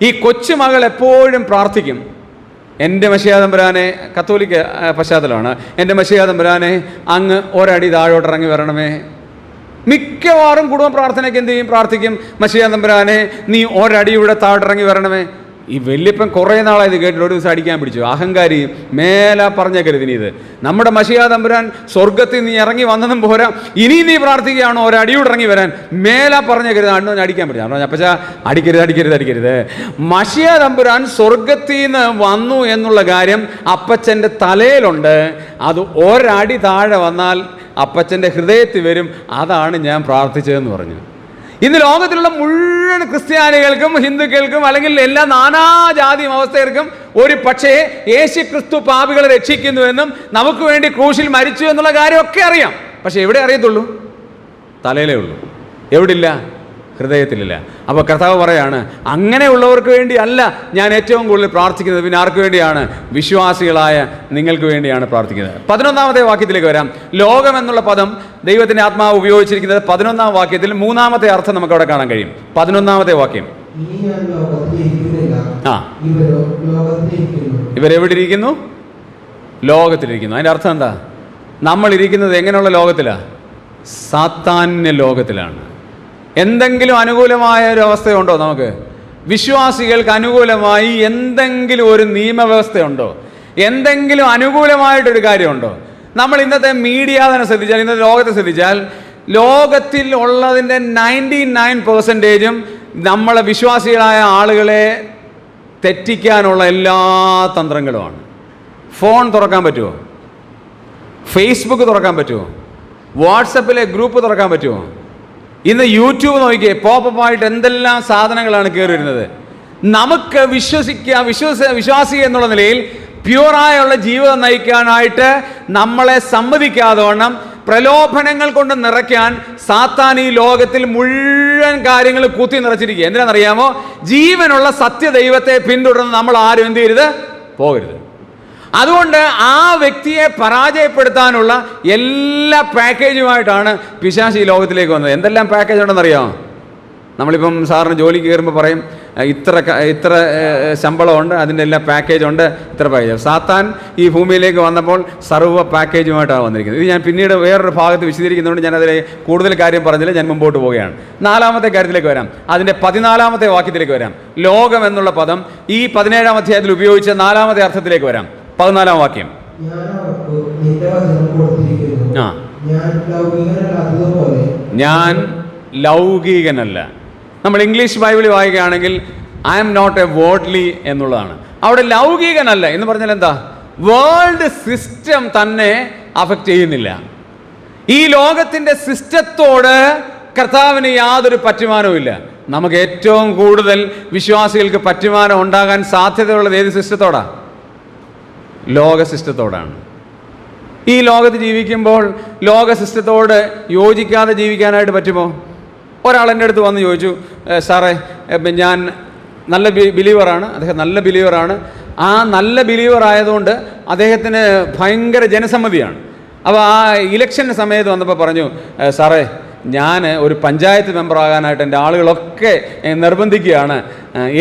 ഈ കൊച്ചുമകൾ എപ്പോഴും പ്രാർത്ഥിക്കും, എൻ്റെ മശിഹാ തമ്പുരാനെ, കത്തോലിക്ക പശ്ചാത്തലമാണ്, എൻ്റെ മശിഹാ തമ്പുരാനെ അങ്ങ് ഒരടി താഴോട്ടിറങ്ങി വരണമേ. മിക്കവാറും കുടുംബ പ്രാർത്ഥനയ്ക്ക് എന്ത് ചെയ്യും? പ്രാർത്ഥിക്കും, മശിഹാ തമ്പുരാനെ നീ ഒരടിയുടെ താഴോട്ടിറങ്ങി വരണമേ. ഈ വല്യപ്പൻ കുറേ നാളായത് കേട്ടിട്ട് ഒരു ദിവസം അടിക്കാൻ പിടിച്ചു. അഹങ്കാരി, മേല പറഞ്ഞേക്കരുത് ഇനി ഇത്. നമ്മുടെ മശിഹാ തമ്പുരാൻ സ്വർഗത്തിൽ നീ ഇറങ്ങി വന്നതും പോരാ, ഇനി നീ പ്രാർത്ഥിക്കുകയാണോ ഒരടിയോട് ഇറങ്ങി വരാൻ, മേല പറഞ്ഞേക്കരുത്. അണ്ണൻ അടിക്കാൻ പിടിച്ചു. അപ്പച്ചാ അടിക്കരുത്. മശിഹാ തമ്പുരാൻ സ്വർഗത്തിൽ നിന്ന് വന്നു എന്നുള്ള കാര്യം അപ്പച്ചൻ്റെ തലയിലുണ്ട്. അത് ഒരടി താഴെ വന്നാൽ അപ്പച്ചൻ്റെ ഹൃദയത്തിൽ വരും. അതാണ് ഞാൻ പ്രാർത്ഥിച്ചതെന്ന് പറഞ്ഞു. ഇന്ന് ലോകത്തിലുള്ള മുഴുവൻ ക്രിസ്ത്യാനികൾക്കും ഹിന്ദുക്കൾക്കും അല്ലെങ്കിൽ എല്ലാ നാനാജാതി അവസ്ഥകൾക്കും ഒരു പക്ഷേ യേശു ക്രിസ്തു പാപികളെ രക്ഷിക്കുന്നുവെന്നും നമുക്ക് വേണ്ടി ക്രൂശിൽ മരിച്ചു എന്നുള്ള കാര്യമൊക്കെ അറിയാം. പക്ഷെ എവിടെ അറിയത്തുള്ളൂ? തലയിലേ ഉള്ളൂ. എവിടില്ല? ഹൃദയത്തിലില്ല. അപ്പോൾ കർത്താവ് പറയാണ്, അങ്ങനെയുള്ളവർക്ക് വേണ്ടി അല്ല ഞാൻ ഏറ്റവും കൂടുതൽ പ്രാർത്ഥിക്കുന്നത്. പിന്നെ ആർക്ക് വേണ്ടിയാണ്? വിശ്വാസികളായ നിങ്ങൾക്ക് വേണ്ടിയാണ് പ്രാർത്ഥിക്കുന്നത്. 11-ാമത്തെ വാക്യത്തിലേക്ക് വരാം. ലോകം എന്നുള്ള പദം ദൈവത്തിൻ്റെ ആത്മാവ് ഉപയോഗിച്ചിരിക്കുന്നത് 11-ാം വാക്യത്തിൽ 3-ാമത്തെ അർത്ഥം നമുക്ക് അവിടെ കാണാൻ കഴിയും. 11-ാമത്തെ വാക്യം, ഇവരെവിടെ ഇരിക്കുന്നു? ലോകത്തിലിരിക്കുന്നു. അതിൻ്റെ അർത്ഥം എന്താ? നമ്മളിരിക്കുന്നത് എങ്ങനെയുള്ള ലോകത്തിലാണ്? സാത്താന്യ ലോകത്തിലാണ്. എന്തെങ്കിലും അനുകൂലമായ ഒരു അവസ്ഥയുണ്ടോ നമുക്ക്? വിശ്വാസികൾക്ക് അനുകൂലമായി എന്തെങ്കിലും ഒരു നിയമവ്യവസ്ഥയുണ്ടോ? എന്തെങ്കിലും അനുകൂലമായിട്ടൊരു കാര്യമുണ്ടോ? നമ്മൾ ഇന്നത്തെ മീഡിയ തന്നെ ശ്രദ്ധിച്ചാൽ, ഇന്നത്തെ ലോകത്തെ ശ്രദ്ധിച്ചാൽ, ലോകത്തിൽ ഉള്ളതിൻ്റെ 99% നമ്മളെ വിശ്വാസികളായ ആളുകളെ തെറ്റിക്കാനുള്ള എല്ലാ തന്ത്രങ്ങളുമാണ്. ഫോൺ തുറക്കാൻ പറ്റുമോ? ഫേസ്ബുക്ക് തുറക്കാൻ പറ്റുമോ? വാട്സപ്പിലെ ഗ്രൂപ്പ് തുറക്കാൻ പറ്റുമോ? ഇന്ന് യൂട്യൂബ് നോക്കിയേ, പോപ്പപ്പായിട്ട് എന്തെല്ലാം സാധനങ്ങളാണ് കയറി വരുന്നത്. നമുക്ക് വിശ്വാസി എന്നുള്ള നിലയിൽ പ്യൂറായുള്ള ജീവിതം നയിക്കാനായിട്ട് നമ്മളെ സമ്മതിക്കാതെ വണ്ണം പ്രലോഭനങ്ങൾ കൊണ്ട് നിറയ്ക്കാൻ സാത്താൻ ഈ ലോകത്തിൽ മുഴുവൻ കാര്യങ്ങൾ കുത്തി നിറച്ചിരിക്കുക. എന്തിനാണെന്നറിയാമോ? ജീവനുള്ള സത്യദൈവത്തെ പിന്തുടർന്ന് നമ്മൾ ആരും എന്ത് ചെയ്യരുത്? പോകരുത്. അതുകൊണ്ട് ആ വ്യക്തിയെ പരാജയപ്പെടുത്താനുള്ള എല്ലാ പാക്കേജുമായിട്ടാണ് പിശാച് ഈ ലോകത്തിലേക്ക് വന്നത്. എന്തെല്ലാം പാക്കേജ് ഉണ്ടെന്നറിയാമോ? നമ്മളിപ്പം സാറിന് ജോലിക്ക് കയറുമ്പോൾ പറയും ഇത്ര ശമ്പളമുണ്ട്, അതിൻ്റെ എല്ലാ പാക്കേജുണ്ട്, ഇത്ര പാക്കേജ്. സാത്താൻ ഈ ഭൂമിയിലേക്ക് വന്നപ്പോൾ സർവ്വ പാക്കേജുമായിട്ടാണ് വന്നിരിക്കുന്നത്. ഇത് ഞാൻ പിന്നീട് വേറൊരു ഭാഗത്ത് വിശദീകരിക്കുന്നതുകൊണ്ട് ഞാനതിൽ കൂടുതൽ കാര്യം പറഞ്ഞില്ല, ഞാൻ മുമ്പോട്ട് പോവുകയാണ്. 4-ാമത്തെ കാര്യത്തിലേക്ക് വരാം. അതിൻ്റെ 14-ാമത്തെ വാക്യത്തിലേക്ക് വരാം. ലോകം എന്നുള്ള പദം ഈ 17-ാം അധ്യായത്തിൽ ഉപയോഗിച്ച 4-ാമത്തെ അർത്ഥത്തിലേക്ക് വരാം. 14-ാം വാക്യം. ഞാൻ ലൗകികനല്ല. നമ്മൾ ഇംഗ്ലീഷ് ബൈബിളിൽ വായിക്കുകയാണെങ്കിൽ I am not a worldly എന്നുള്ളതാണ്. അവിടെ ലൗകികനല്ല എന്ന് പറഞ്ഞാൽ എന്താ? വേൾഡ് സിസ്റ്റം തന്നെ അഫക്റ്റ് ചെയ്യുന്നില്ല. ഈ ലോകത്തിൻ്റെ സിസ്റ്റത്തോട് കർത്താവിന് യാതൊരു പറ്റുമാനവും ഇല്ല. നമുക്ക് ഏറ്റവും കൂടുതൽ വിശ്വാസികൾക്ക് പറ്റുമാനം ഉണ്ടാകാൻ സാധ്യതയുള്ളത് ഏത് സിസ്റ്റത്തോടാണ്? ലോക സിസ്റ്റത്തോടാണ്. ഈ ലോകത്ത് ജീവിക്കുമ്പോൾ ലോക സിസ്റ്റത്തോട് യോജിക്കാതെ ജീവിക്കാനായിട്ട് പറ്റുമോ? ഒരാൾ എൻ്റെ അടുത്ത് വന്ന് ചോദിച്ചു, സാറേ ഞാൻ നല്ല ബിലീവറാണ്, അദ്ദേഹം നല്ല ബിലീവറാണ്, ആ നല്ല ബിലീവർ ആയതുകൊണ്ട് അദ്ദേഹത്തിന് ഭയങ്കര ജനസമ്മതിയാണ്. അപ്പോൾ ആ ഇലക്ഷൻ സമയത്ത് വന്നപ്പോൾ പറഞ്ഞു, സാറേ ഞാൻ ഒരു പഞ്ചായത്ത് മെമ്പറാകാനായിട്ട് എൻ്റെ ആളുകളൊക്കെ നിർബന്ധിക്കുകയാണ്,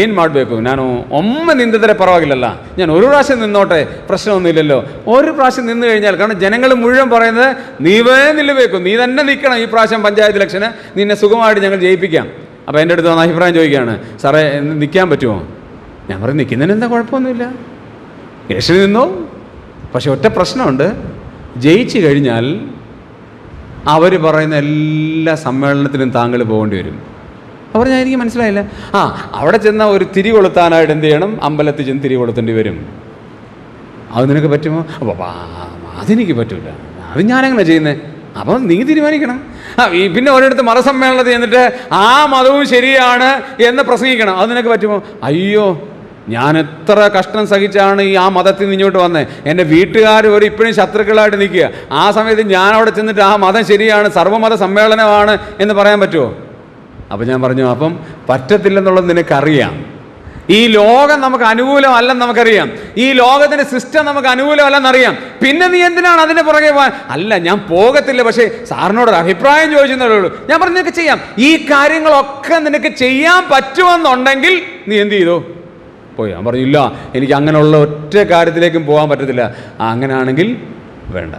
ಏನು ಮಾಡಬೇಕು, ನಾನು ಒಮ್ಮೆ ನಿಂತಿದ್ರೆ ಪರವಾಗಿಲ್ಲಲ್ಲ, ഞാൻ ഒരു പ്രാവശ്യം നിന്നോട്ടെ, പ്രശ്നമൊന്നുമില്ലല്ലോ. ഒരു പ്രാവശ്യം നിന്ന് കഴിഞ്ഞാൽ, കാരണം ജനങ്ങൾ മുഴുവൻ പറയുന്നത് നീവേ നിൽവേക്കും, നീ തന്നെ നിൽക്കണം, ഈ പ്രാവശ്യം പഞ്ചായത്ത് ഇലക്ഷന് നിന്നെ സുഖമായിട്ട് ഞങ്ങൾ ജയിപ്പിക്കാം. അപ്പോൾ എൻ്റെ അടുത്ത് വന്ന അഭിപ്രായം ചോദിക്കുകയാണ്, സാറേ നിൽക്കാൻ പറ്റുമോ? ഞാൻ പറയും നിൽക്കുന്നതിന് എന്താ കുഴപ്പമൊന്നുമില്ല, ഇലക്ഷന് നിന്നോ. പക്ഷെ ഒറ്റ പ്രശ്നമുണ്ട്, ജയിച്ചു കഴിഞ്ഞാൽ അവർ പറയുന്ന എല്ലാ സമ്മേളനത്തിനും താങ്കൾ പോകേണ്ടി വരും. അപ്പോൾ ഞാൻ എനിക്ക് മനസ്സിലായില്ല. അവിടെ ചെന്ന ഒരു തിരി കൊളുത്താനായിട്ട് എന്ത് ചെയ്യണം? അമ്പലത്തിൽ ചെന്ന് തിരി കൊളുത്തേണ്ടി വരും. അത് നിനക്ക് പറ്റുമോ? അപ്പോൾ അതെനിക്ക് പറ്റില്ല, അത് ഞാനെങ്ങനെ ചെയ്യുന്നത്? അപ്പം നീ തീരുമാനിക്കണം. പിന്നെ ഒരിടത്ത് മതസമ്മേളനത്തിൽ ചെന്നിട്ട് ആ മതവും ശരിയാണ് എന്ന് പ്രസംഗിക്കണം, അത് നിനക്ക് പറ്റുമോ? അയ്യോ, ഞാൻ എത്ര കഷ്ടം സഹിച്ചാണ് ഈ ആ മതത്തിൽ നിന്ന് ഇങ്ങോട്ട് വന്നത്. എൻ്റെ വീട്ടുകാർ ഒരു ഇപ്പോഴും ശത്രുക്കളായിട്ട് നിൽക്കുക. ആ സമയത്ത് ഞാൻ അവിടെ ചെന്നിട്ട് ആ മതം ശരിയാണ്, സർവ്വമത സമ്മേളനമാണ് എന്ന് പറയാൻ പറ്റുമോ? അപ്പം ഞാൻ പറഞ്ഞു, അപ്പം പറ്റത്തില്ലെന്നുള്ളത് നിനക്കറിയാം. ഈ ലോകം നമുക്ക് അനുകൂലമല്ലെന്ന് നമുക്കറിയാം, ഈ ലോകത്തിൻ്റെ സിസ്റ്റം നമുക്ക് അനുകൂലമല്ലെന്നറിയാം. പിന്നെ നീ എന്തിനാണ് അതിൻ്റെ പുറകെ പോകാൻ? അല്ല, ഞാൻ പോകത്തില്ല, പക്ഷേ സാറിനോടൊരു അഭിപ്രായം ചോദിച്ചെന്നേ ഉള്ളൂ. ഞാൻ പറഞ്ഞു നിനക്ക് ചെയ്യാം, ഈ കാര്യങ്ങളൊക്കെ നിനക്ക് ചെയ്യാൻ പറ്റുമെന്നുണ്ടെങ്കിൽ നീ എന്ത് ചെയ്തു? പോയി. ഞാൻ പറഞ്ഞു ഇല്ല, എനിക്ക് അങ്ങനെയുള്ള ഒറ്റ കാര്യത്തിലേക്കും പോകാൻ പറ്റത്തില്ല. അങ്ങനെയാണെങ്കിൽ വേണ്ട.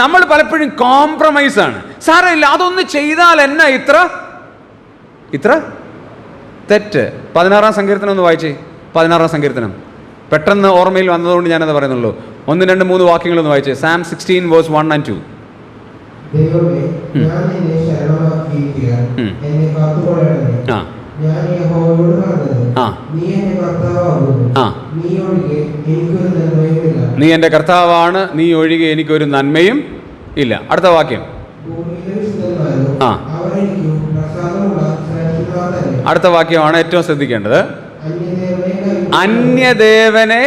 നമ്മൾ പലപ്പോഴും കോംപ്രമൈസാണ്. സാരമില്ല, അതൊന്ന് ചെയ്താൽ എന്നാ ഇത്ര തെറ്റ്. 16-ാം സങ്കീർത്തനം ഒന്ന് വായിച്ചേ. 16-ാം സങ്കീർത്തനം പെട്ടെന്ന് ഓർമ്മയിൽ വന്നതുകൊണ്ട് ഞാനത് പറയുന്നുള്ളൂ. 1, 2, 3 വാക്യങ്ങളൊന്ന് വായിച്ചേ. Psalm 16 verse 1 and 2. നീ എൻ്റെ കർത്താവാണ്, നീ ഒഴികെ എനിക്കൊരു നന്മയും ഇല്ല. അടുത്ത വാക്യം. അടുത്ത വാക്യമാണ് ഏറ്റവും ശ്രദ്ധിക്കേണ്ടത്. അന്യദേവനെ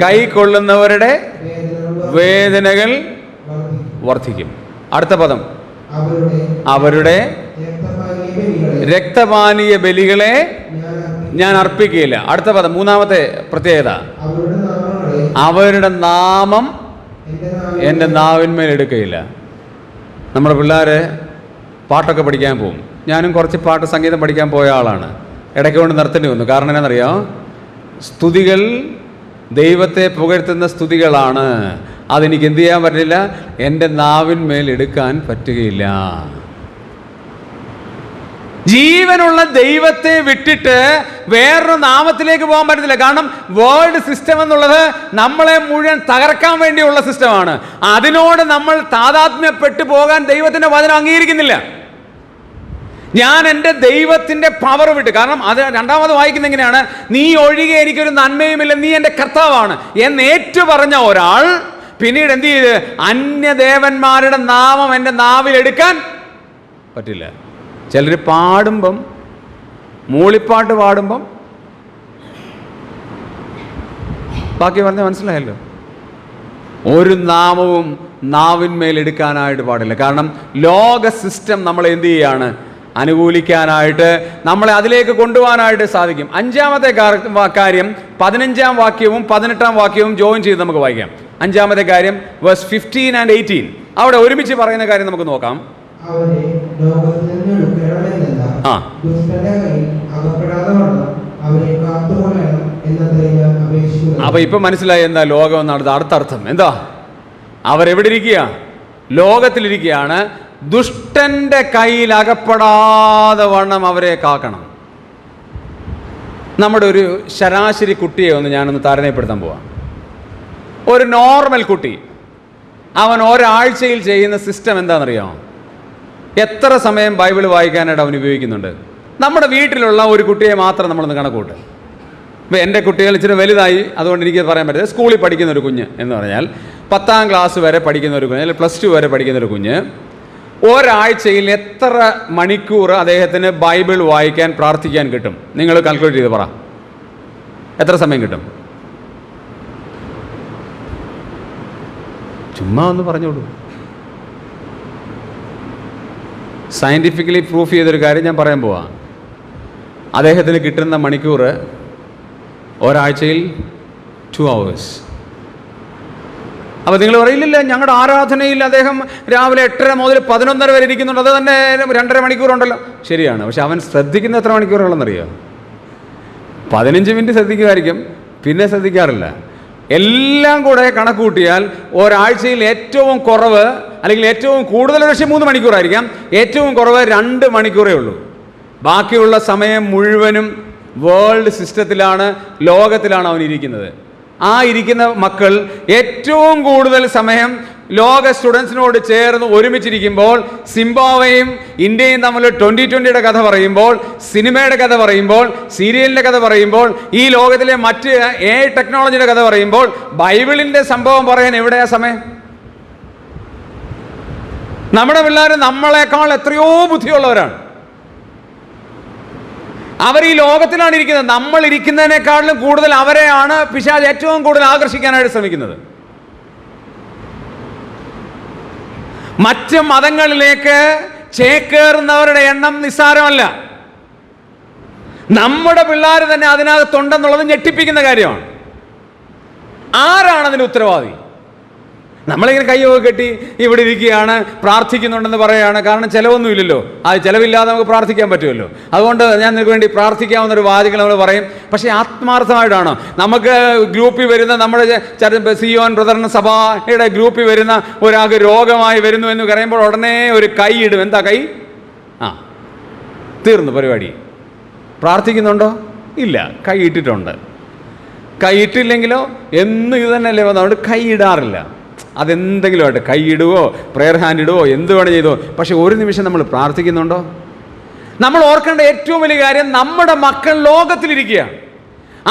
കൈക്കൊള്ളുന്നവരുടെ വേദനകൾ വർദ്ധിക്കും. അടുത്ത പദം, അവരുടെ രക്തപാനീയ ബലികളെ ഞാൻ അർപ്പിക്കുകയില്ല. അടുത്ത പദം, 3-ാമത്തെ പ്രത്യേകത, അവരുടെ നാമം എൻ്റെ നാവിന്മേൽ എടുക്കുകയില്ല. നമ്മുടെ പിള്ളേർ പാട്ടൊക്കെ പഠിക്കാൻ പോകും. ഞാനും കുറച്ച് സംഗീതം പഠിക്കാൻ പോയ ആളാണ്. ഇടയ്ക്ക് കൊണ്ട് നിർത്തേണ്ടി വന്നു. കാരണം എന്നാണെന്നറിയാമോ? സ്തുതികൾ ദൈവത്തെ പുകഴ്ത്തുന്ന സ്തുതികളാണ്. അതെനിക്ക് എന്ത് ചെയ്യാൻ പറ്റില്ല, എൻ്റെ നാവിന്മേൽ എടുക്കാൻ പറ്റുകയില്ല. ജീവനുള്ള ദൈവത്തെ വിട്ടിട്ട് വേറൊരു നാമത്തിലേക്ക് പോകാൻ പറ്റത്തില്ല. കാരണം വേൾഡ് സിസ്റ്റം എന്നുള്ളത് നമ്മളെ മുഴുവൻ തകർക്കാൻ വേണ്ടിയുള്ള സിസ്റ്റമാണ്. അതിനോട് നമ്മൾ താതാത്മ്യപ്പെട്ടു പോകാൻ ദൈവത്തിൻ്റെ വചനം അംഗീകരിക്കുന്നില്ല. ഞാൻ എൻ്റെ ദൈവത്തിൻ്റെ പവർ വിട്ട്, കാരണം അത് രണ്ടാമത് വായിക്കുന്ന എങ്ങനെയാണ്, നീ ഒഴികെ എനിക്കൊരു നന്മയുമില്ല, നീ എൻ്റെ കർത്താവാണ് എന്ന് ഏറ്റു പറഞ്ഞ ഒരാൾ പിന്നീട് എന്ത് ചെയ്ത്, അന്യദേവന്മാരുടെ നാമം എൻ്റെ നാവിൽ എടുക്കാൻ പറ്റില്ല. ചിലർ പാടുമ്പം, മൂളിപ്പാട്ട് പാടുമ്പം, ബാക്കി പറഞ്ഞ മനസ്സിലായല്ലോ, ഒരു നാമവും നാവിന്മേൽ എടുക്കാനായിട്ട് പാടില്ല. കാരണം ലോക സിസ്റ്റം നമ്മളെ എന്ത് ചെയ്യാണ്, അനുകൂലിക്കാനായിട്ട്, നമ്മളെ അതിലേക്ക് കൊണ്ടുപോകാനായിട്ട് സാധിക്കും. അഞ്ചാമത്തെ കാര്യം 15-ാം വാക്യവും 18-ാം വാക്യവും ജോയിൻ ചെയ്ത് നമുക്ക് വായിക്കാം. അഞ്ചാമത്തെ കാര്യം വേഴ്സ് 15 and 18, അവിടെ ഒരുമിച്ച് പറയുന്ന കാര്യം നമുക്ക് നോക്കാം. അപ്പൊ ഇപ്പൊ മനസ്സിലായി എന്താ ലോകം എന്നാണ് അടുത്ത അർത്ഥം. എന്താ, അവരെവിടെ ഇരിക്കുക, ലോകത്തിലിരിക്കുകയാണ്. ദുഷ്ടന്റെ കയ്യിൽ അകപ്പെടാതെ വണ്ണം അവരെ കാക്കണം. നമ്മുടെ ഒരു ശരാശരി കുട്ടിയെ ഞാനൊന്ന് താരതമ്യപ്പെടുത്താൻ പോവാം. ഒരു നോർമൽ കുട്ടി, അവൻ ഒരാഴ്ചയിൽ ചെയ്യുന്ന സിസ്റ്റം എന്താണെന്നറിയാമോ? എത്ര സമയം ബൈബിൾ വായിക്കാനായിട്ട് അവൻ ഉപയോഗിക്കുന്നുണ്ട്? നമ്മുടെ വീട്ടിലുള്ള ഒരു കുട്ടിയെ മാത്രം നമ്മളൊന്ന് കണക്കൂട്ട്. ഇപ്പോൾ എൻ്റെ കുട്ടികൾ ഇച്ചിരി വലുതായി, അതുകൊണ്ട് എനിക്ക് പറയാൻ പറ്റില്ല. സ്കൂളിൽ പഠിക്കുന്ന ഒരു കുഞ്ഞ് എന്ന് പറഞ്ഞാൽ 10ാം ക്ലാസ് വരെ പഠിക്കുന്ന ഒരു കുഞ്ഞ്, അല്ലെങ്കിൽ +2 വരെ പഠിക്കുന്ന ഒരു കുഞ്ഞ് ഒരാഴ്ചയിൽ എത്ര മണിക്കൂർ അദ്ദേഹത്തിന് ബൈബിൾ വായിക്കാൻ, പ്രാർത്ഥിക്കാൻ കിട്ടും? നിങ്ങൾ കാൽക്കുലേറ്റ് ചെയ്ത് പറ, എത്ര സമയം കിട്ടും? ചുമ്മാ ഒന്ന് പറഞ്ഞോളൂ. സയൻറ്റിഫിക്കലി പ്രൂഫ് ചെയ്തൊരു കാര്യം ഞാൻ പറയാൻ പോവാം. അദ്ദേഹത്തിന് കിട്ടുന്ന മണിക്കൂർ ഒരാഴ്ചയിൽ 2 hours. അപ്പോൾ നിങ്ങൾ പറയില്ല, ഞങ്ങളുടെ ആരാധനയിൽ അദ്ദേഹം രാവിലെ 8:30 മുതൽ 11:30 വരെ ഇരിക്കുന്നുണ്ട്, അത് തന്നെ 2.5 മണിക്കൂറുണ്ടല്ലോ. ശരിയാണ്, പക്ഷെ അവൻ ശ്രദ്ധിക്കുന്ന എത്ര മണിക്കൂറുകളെന്നറിയോ? 15 മിനിറ്റ് ശ്രദ്ധിക്കുമായിരിക്കും, പിന്നെ ശ്രദ്ധിക്കാറില്ല. എല്ലാം കൂടെ കണക്ക് കൂട്ടിയാൽ ഒരാഴ്ചയിൽ ഏറ്റവും കുറവ്, അല്ലെങ്കിൽ ഏറ്റവും കൂടുതൽ പക്ഷേ 3 മണിക്കൂറായിരിക്കാം, ഏറ്റവും കുറവ് 2 മണിക്കൂറേ ഉള്ളൂ. ബാക്കിയുള്ള സമയം മുഴുവനും വേൾഡ് സിസ്റ്റത്തിലാണ്, ലോകത്തിലാണ് അവൻ ഇരിക്കുന്നത്. ആ ഇരിക്കുന്ന മക്കൾ ഏറ്റവും കൂടുതൽ സമയം ലോക സ്റ്റുഡൻസിനോട് ചേർന്ന് ഒരുമിച്ചിരിക്കുമ്പോൾ, സിംബാബ്വേയും ഇന്ത്യയും തമ്മിൽ 2020-യുടെ കഥ പറയുമ്പോൾ, സിനിമയുടെ കഥ പറയുമ്പോൾ, സീരിയലിൻ്റെ കഥ പറയുമ്പോൾ, ഈ ലോകത്തിലെ മറ്റ് AI ടെക്നോളജിയുടെ കഥ പറയുമ്പോൾ, ബൈബിളിൻ്റെ സംഭവം പറയാൻ എവിടെയാ സമയം? നമ്മുടെ പിള്ളേർ നമ്മളെക്കാൾ എത്രയോ ബുദ്ധിയുള്ളവരാണ്. അവർ ഈ ലോകത്തിലാണ് ഇരിക്കുന്നത്. നമ്മൾ ഇരിക്കുന്നതിനേക്കാളും കൂടുതൽ അവരെയാണ് പിശാച് ഏറ്റവും കൂടുതൽ ആകർഷിക്കാനായിട്ട് ശ്രമിക്കുന്നത്. മറ്റ് മതങ്ങളിലേക്ക് ചേക്കേറുന്നവരുടെ എണ്ണം നിസ്സാരമല്ല. നമ്മുടെ പിള്ളേർ തന്നെ അതിനകത്തുണ്ടെന്നുള്ളത് ഞെട്ടിപ്പിക്കുന്ന കാര്യമാണ്. ആരാണ് അതിന് ഉത്തരവാദി? നമ്മളിങ്ങനെ കൈയൊക്കെ കെട്ടി ഇവിടെ ഇരിക്കുകയാണ്, പ്രാർത്ഥിക്കുന്നുണ്ടെന്ന് പറയുകയാണ്. കാരണം ചിലവൊന്നുമില്ലല്ലോ, അത് ചിലവില്ലാതെ നമുക്ക് പ്രാർത്ഥിക്കാൻ പറ്റുമല്ലോ. അതുകൊണ്ട് ഞാൻ നിങ്ങൾക്ക് വേണ്ടി പ്രാർത്ഥിക്കാവുന്നൊരു വാചകം നമ്മൾ പറയും. പക്ഷേ ആത്മാർത്ഥമായിട്ടാണോ? നമുക്ക് ഗ്രൂപ്പിൽ വരുന്ന, നമ്മുടെ സിയോൻ ബ്രദറിന് സഭയുടെ ഗ്രൂപ്പിൽ വരുന്ന ഒരാൾക്ക് രോഗമായി വരുന്നു എന്ന് പറയുമ്പോൾ ഉടനെ ഒരു കൈ ഇടും. എന്താ കൈ? തീർന്നു പരിപാടി. പ്രാർത്ഥിക്കുന്നുണ്ടോ? ഇല്ല. കൈ ഇട്ടിട്ടുണ്ട്. കൈ ഇട്ടില്ലെങ്കിലോ എന്നും ഇത് തന്നെയല്ലേ വന്നത്. അതുകൊണ്ട് കൈ ഇടാറില്ല. അതെന്തെങ്കിലും ആയിട്ട് കൈ ഇടുവോ, പ്രെയർ ഹാൻഡ് ഇടുവോ, എന്ത് വേണം ചെയ്തോ. പക്ഷെ ഒരു നിമിഷം നമ്മൾ പ്രാർത്ഥിക്കുന്നുണ്ടോ? നമ്മൾ ഓർക്കേണ്ട ഏറ്റവും വലിയ കാര്യം, നമ്മുടെ മക്കൾ ലോകത്തിലിരിക്കുകയാണ്.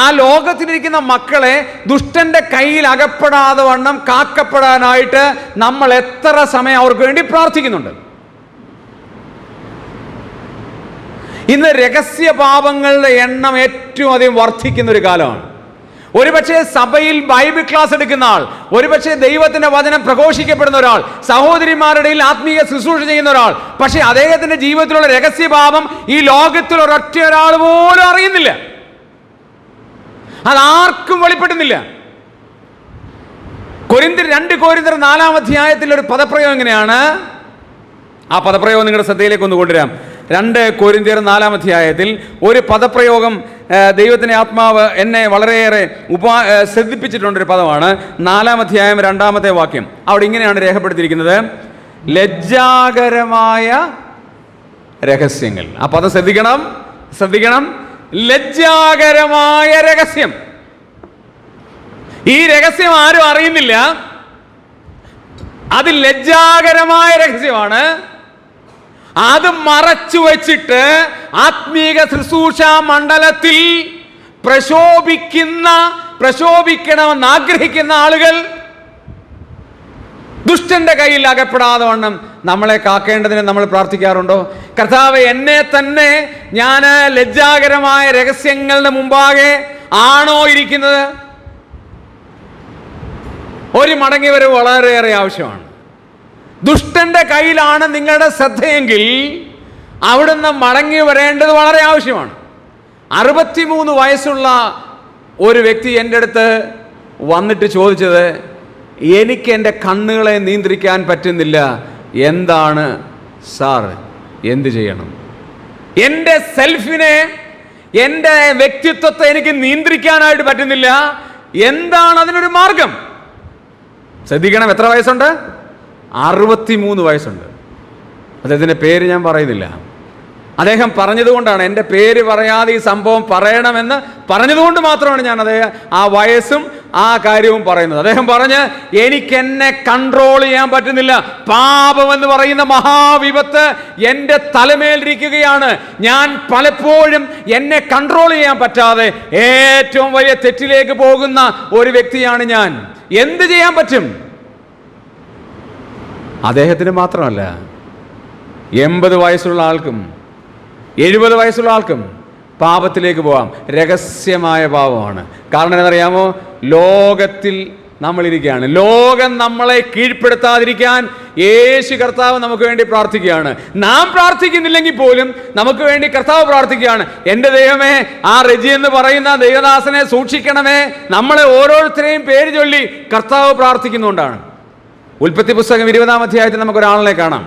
ആ ലോകത്തിലിരിക്കുന്ന മക്കളെ ദുഷ്ടന്റെ കയ്യിൽ അകപ്പെടാതെ വണ്ണം കാക്കപ്പെടാനായിട്ട് നമ്മൾ എത്ര സമയം അവർക്ക് വേണ്ടി പ്രാർത്ഥിക്കുന്നുണ്ട്? ഇന്ന് രഹസ്യ പാപങ്ങളുടെ എണ്ണം ഏറ്റവും അധികം വർദ്ധിക്കുന്ന ഒരു കാലമാണ്. ഒരുപക്ഷെ സഭയിൽ ബൈബിൾ ക്ലാസ് എടുക്കുന്ന ആൾ, ഒരുപക്ഷെ ദൈവത്തിന്റെ വചനം പ്രഘോഷിക്കപ്പെടുന്ന ഒരാൾ, സഹോദരിമാരുടെ ആത്മീയ ശുശ്രൂഷ ചെയ്യുന്ന ഒരാൾ, പക്ഷെ അദ്ദേഹത്തിന്റെ ജീവിതത്തിലുള്ള രഹസ്യപാപം ഈ ലോകത്തിൽ ഒരൊറ്റ ഒരാൾ പോലും അറിയുന്നില്ല. അതാർക്കും വെളിപ്പെടുന്നില്ല. 2 കൊരിന്ത്യർ 4-ാം അധ്യായത്തിൽ ഒരു പദപ്രയോഗം എങ്ങനെയാണ്? ആ പദപ്രയോഗം നിങ്ങളുടെ ശ്രദ്ധയിലേക്ക് ഒന്ന് കൊണ്ടുവരാം. 2 കൊരിന്ത്യർ 4-ാം അധ്യായത്തിൽ ഒരു പദപ്രയോഗം ദൈവത്തിൻ്റെ ആത്മാവ് എന്നെ വളരെയേറെ ശ്രദ്ധിപ്പിച്ചിട്ടുണ്ടൊരു പദമാണ്. 4-ാം അധ്യായം 2-ാമത്തെ വാക്യം. അവിടെ ഇങ്ങനെയാണ് രേഖപ്പെടുത്തിയിരിക്കുന്നത്: ലജ്ജാകരമായ രഹസ്യങ്ങൾ. ആ പദം ശ്രദ്ധിക്കണം. ലജ്ജാകരമായ രഹസ്യം. ഈ രഹസ്യം ആരും അറിയുന്നില്ല. അത് ലജ്ജാകരമായ രഹസ്യമാണ്. അത് മറച്ചു വച്ചിട്ട് ആത്മീക ശുശ്രൂഷ മണ്ഡലത്തിൽ പ്രശോഭിക്കണമെന്ന് ആഗ്രഹിക്കുന്ന ആളുകൾ ദുഷ്ടന്റെ കയ്യിൽ അകപ്പെടാതെ വണ്ണം നമ്മളെ കാക്കേണ്ടതിന് നമ്മൾ പ്രാർത്ഥിക്കാറുണ്ടോ? കർത്താവേ, എന്നെ തന്നെ ഞാൻ ലജ്ജാകരമായ രഹസ്യങ്ങളുടെ മുമ്പാകെ ആണോ ഇരിക്കുന്നത്? ഒരു മടങ്ങിവരവ് വളരെയേറെ ആവശ്യമാണ്. ദുഷ്ടന്റെ കയ്യിലാണ് നിങ്ങളുടെ ശ്രദ്ധയെങ്കിൽ അവിടുന്ന് മടങ്ങി വരേണ്ടത് വളരെ ആവശ്യമാണ്. 63 വയസ്സുള്ള ഒരു വ്യക്തി എൻ്റെ അടുത്ത് വന്നിട്ട് ചോദിച്ചത്, എനിക്ക് എൻ്റെ കണ്ണുകളെ നിയന്ത്രിക്കാൻ പറ്റുന്നില്ല, എന്താണ് സാർ, എന്ത് ചെയ്യണം? എൻ്റെ സെൽഫിനെ, എൻ്റെ വ്യക്തിത്വത്തെ എനിക്ക് നിയന്ത്രിക്കാനായിട്ട് പറ്റുന്നില്ല, എന്താണ് അതിനൊരു മാർഗം? ശ്രദ്ധിക്കണം, എത്ര വയസ്സുണ്ട്? 63 വയസ്സുണ്ട്. അദ്ദേഹത്തിൻ്റെ പേര് ഞാൻ പറയുന്നില്ല. അദ്ദേഹം പറഞ്ഞതുകൊണ്ടാണ്, എൻ്റെ പേര് പറയാതെ ഈ സംഭവം പറയണമെന്ന് പറഞ്ഞതുകൊണ്ട് മാത്രമാണ് ഞാൻ ആ വയസ്സും ആ കാര്യവും പറയുന്നത്. അദ്ദേഹം പറഞ്ഞ്, എനിക്കെന്നെ കൺട്രോൾ ചെയ്യാൻ പറ്റുന്നില്ല, പാപമെന്ന് പറയുന്ന മഹാവിപത്ത് എൻ്റെ തലമേലിരിക്കുകയാണ്, ഞാൻ പലപ്പോഴും എന്നെ കൺട്രോൾ ചെയ്യാൻ പറ്റാതെ ഏറ്റവും വലിയ തെറ്റിലേക്ക് പോകുന്ന ഒരു വ്യക്തിയാണ് ഞാൻ, എന്ത് ചെയ്യാൻ പറ്റും? അദ്ദേഹത്തിന് മാത്രമല്ല, 80 വയസ്സുള്ള ആൾക്കും 70 വയസ്സുള്ള ആൾക്കും പാപത്തിലേക്ക് പോകാം. രഹസ്യമായ പാപമാണ്. കാരണം എന്നറിയാമോ? ലോകത്തിൽ നമ്മളിരിക്കുകയാണ്. ലോകം നമ്മളെ കീഴ്പ്പെടുത്താതിരിക്കാൻ യേശു കർത്താവ് നമുക്ക് വേണ്ടി പ്രാർത്ഥിക്കുകയാണ്. നാം പ്രാർത്ഥിക്കുന്നില്ലെങ്കിൽ പോലും നമുക്ക് വേണ്ടി കർത്താവ് പ്രാർത്ഥിക്കുകയാണ്. എൻ്റെ ദൈവമേ, ആ റെജി എന്ന് പറയുന്ന ദൈവദാസനെ സൂക്ഷിക്കണമേ. നമ്മളെ ഓരോരുത്തരെയും പേര് ചൊല്ലി കർത്താവ് പ്രാർത്ഥിക്കുന്നുകൊണ്ടാണ്. ഉൽപ്പത്തി പുസ്തകം 20-ാം അധ്യായത്തിൽ നമുക്കൊരാളിനെ കാണാം.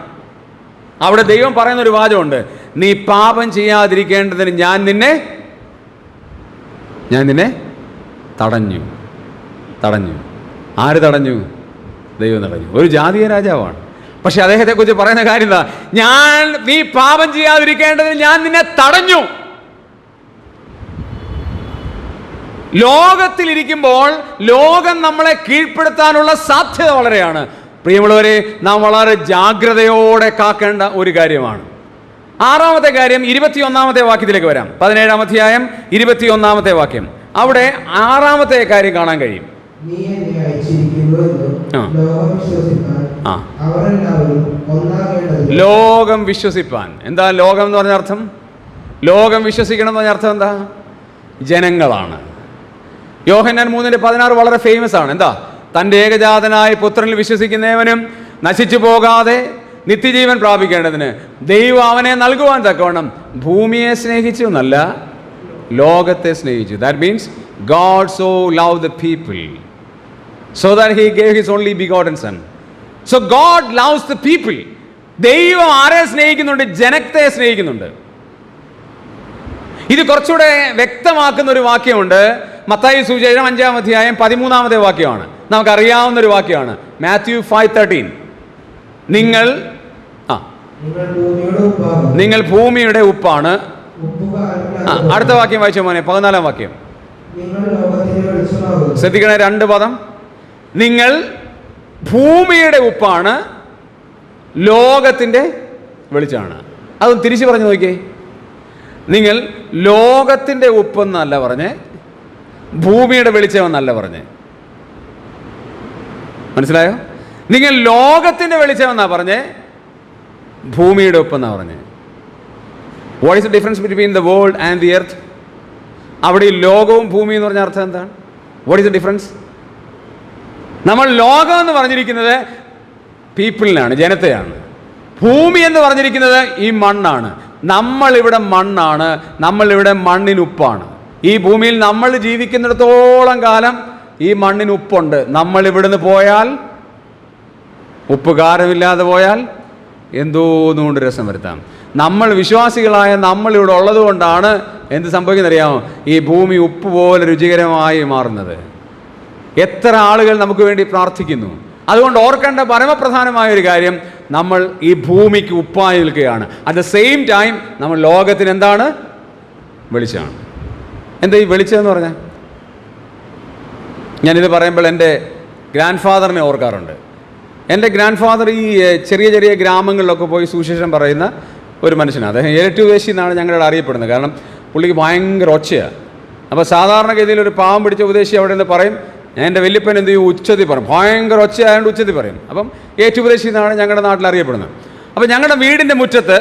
അവിടെ ദൈവം പറയുന്ന ഒരു വാചകമുണ്ട്: നീ പാപം ചെയ്യാതിരിക്കേണ്ടതിന് ഞാൻ നിന്നെ തടഞ്ഞു. ആര് തടഞ്ഞു? ദൈവം തടഞ്ഞു. ഒരു ജാതീയ രാജാവാണ്. പക്ഷെ അദ്ദേഹത്തെക്കുറിച്ച് പറയുന്ന കാര്യം എന്താ? നീ പാപം ചെയ്യാതിരിക്കേണ്ടതിന് ഞാൻ നിന്നെ തടഞ്ഞു. ലോകത്തിലിരിക്കുമ്പോൾ ലോകം നമ്മളെ കീഴ്പ്പെടുത്താനുള്ള സാധ്യത വളരെയാണ്. പ്രിയമുള്ളവരെ, നാം വളരെ ജാഗ്രതയോടെ കാക്കേണ്ട ഒരു കാര്യമാണ്. 6-ാമത്തെ കാര്യം 21-ാമത്തെ വാക്യത്തിലേക്ക് വരാം. 17-ാം അധ്യായം 21-ാമത്തെ വാക്യം. അവിടെ 6-ാമത്തെ കാര്യം കാണാൻ കഴിയും. ലോകം വിശ്വസിപ്പാൻ. എന്താ ലോകം എന്ന് പറഞ്ഞ അർത്ഥം? ലോകം വിശ്വസിക്കണം എന്ന് പറഞ്ഞ അർത്ഥം എന്താ? ജനങ്ങളാണ്. യോഹന്നാൻ 3:16 വളരെ ഫേമസ് ആണ്. എന്താ? തൻ്റെ ഏകജാതനായ പുത്രനിൽ വിശ്വസിക്കുന്നവനും നശിച്ചു പോകാതെ നിത്യജീവൻ പ്രാപിക്കേണ്ടതിന് ദൈവം അവനെ നൽകുവാൻ തക്കവണ്ണം ഭൂമിയെ സ്നേഹിച്ചു എന്നല്ല, ലോകത്തെ സ്നേഹിച്ചു. That means God so loved the people so that he gave his only begotten son. So God loves the people. ദൈവം ആരെ സ്നേഹിക്കുന്നുണ്ട്? ജനത്തെ സ്നേഹിക്കുന്നുണ്ട്. ഇത് കുറച്ചുകൂടെ വ്യക്തമാക്കുന്ന ഒരു വാക്യമുണ്ട്. മത്തായി സുവിശേഷം 5-ാം അധ്യായം 13-ാമത്തെ വാക്യമാണ്. നമുക്കറിയാവുന്ന ഒരു വാക്യമാണ്. മാത്യു 5:13. നിങ്ങൾ ഭൂമിയുടെ ഉപ്പാണ്. അടുത്ത വാക്യം വായിച്ചോ മോനെ, 14-ാം വാക്യം. ശ്രദ്ധിക്കണേ, 2 പദം. നിങ്ങൾ ഭൂമിയുടെ ഉപ്പാണ്, ലോകത്തിൻ്റെ വെളിച്ചമാണ്. അതൊന്ന് തിരിച്ചു പറഞ്ഞു നോക്കിയേ. നിങ്ങൾ ലോകത്തിൻ്റെ ഉപ്പെന്നല്ല പറഞ്ഞേ, ഭൂമിയുടെ വെളിച്ചമെന്നല്ല പറഞ്ഞേ. മനസ്സിലായോ? നിങ്ങൾ ലോകത്തിൻ്റെ വെളിച്ചമെന്നാ പറഞ്ഞേ, ഭൂമിയുടെ ഉപ്പെന്നാ പറഞ്ഞേ. What is the difference between the world and the earth? അവിടെ ഈ ലോകവും ഭൂമിയും എന്ന് പറഞ്ഞ അർത്ഥം എന്താണ്? What is the difference? നമ്മൾ ലോകം എന്ന് പറഞ്ഞിരിക്കുന്നത് പീപ്പിളിനാണ്, ജനത്തെയാണ്. ഭൂമി എന്ന് പറഞ്ഞിരിക്കുന്നത് ഈ മണ്ണാണ്. നമ്മളിവിടെ മണ്ണാണ്, നമ്മളിവിടെ മണ്ണിനുപ്പാണ്. ഈ ഭൂമിയിൽ നമ്മൾ ജീവിക്കുന്നിടത്തോളം കാലം ഈ മണ്ണിന് ഉപ്പുണ്ട്. നമ്മൾ ഇവിടുന്ന് പോയാൽ, ഉപ്പ് കാരമില്ലാതെ പോയാൽ എന്തോന്നുകൊണ്ട് രസം വരുത്താം. നമ്മൾ വിശ്വാസികളായ നമ്മളിവിടെ ഉള്ളത് കൊണ്ടാണ് എന്ത് സംഭവിക്കുന്നറിയാമോ? ഈ ഭൂമി ഉപ്പ് പോലെ രുചികരമായി മാറുന്നത്. എത്ര ആളുകൾ നമുക്ക് വേണ്ടി പ്രാർത്ഥിക്കുന്നു. അതുകൊണ്ട് ഓർക്കേണ്ട പരമപ്രധാനമായ ഒരു കാര്യം, നമ്മൾ ഈ ഭൂമിക്ക് ഉപ്പായി നിൽക്കുകയാണ്. അറ്റ് ദ സെയിം ടൈം നമ്മൾ ലോകത്തിന് എന്താണ്? വെളിച്ചമാണ്. എന്താ ഈ വെളിച്ചം എന്ന് പറഞ്ഞാൽ? ഞാനിത് പറയുമ്പോൾ എൻ്റെ ഗ്രാൻഡ് ഫാദറിനെ ഓർക്കാറുണ്ട്. എൻ്റെ ഗ്രാൻഡ് ഫാദർ ഈ ചെറിയ ചെറിയ ഗ്രാമങ്ങളിലൊക്കെ പോയി സുവിശേഷം പറയുന്ന ഒരു മനുഷ്യനാണ്. അദ്ദേഹം ഏറ്റുവേശി എന്നാണ് ഞങ്ങളുടെ അറിയപ്പെടുന്നത്. കാരണം പുള്ളിക്ക് ഭയങ്കര ഒച്ചയാണ്. അപ്പോൾ സാധാരണഗതിയിൽ ഒരു പാവം പിടിച്ച ഉപദേശി അവിടെ നിന്ന് പറയും, എൻ്റെ വല്യപ്പൻ എന്ത് ചെയ്യും? ഉച്ചത്തിൽ പറയും. ഭയങ്കര ഒച്ചയായതുകൊണ്ട് ഉച്ചത്തിൽ പറയും. അപ്പം ഏറ്റുപദേശി എന്നാണ് ഞങ്ങളുടെ നാട്ടിൽ അറിയപ്പെടുന്നത്. അപ്പം ഞങ്ങളുടെ വീടിൻ്റെ മുറ്റത്ത്,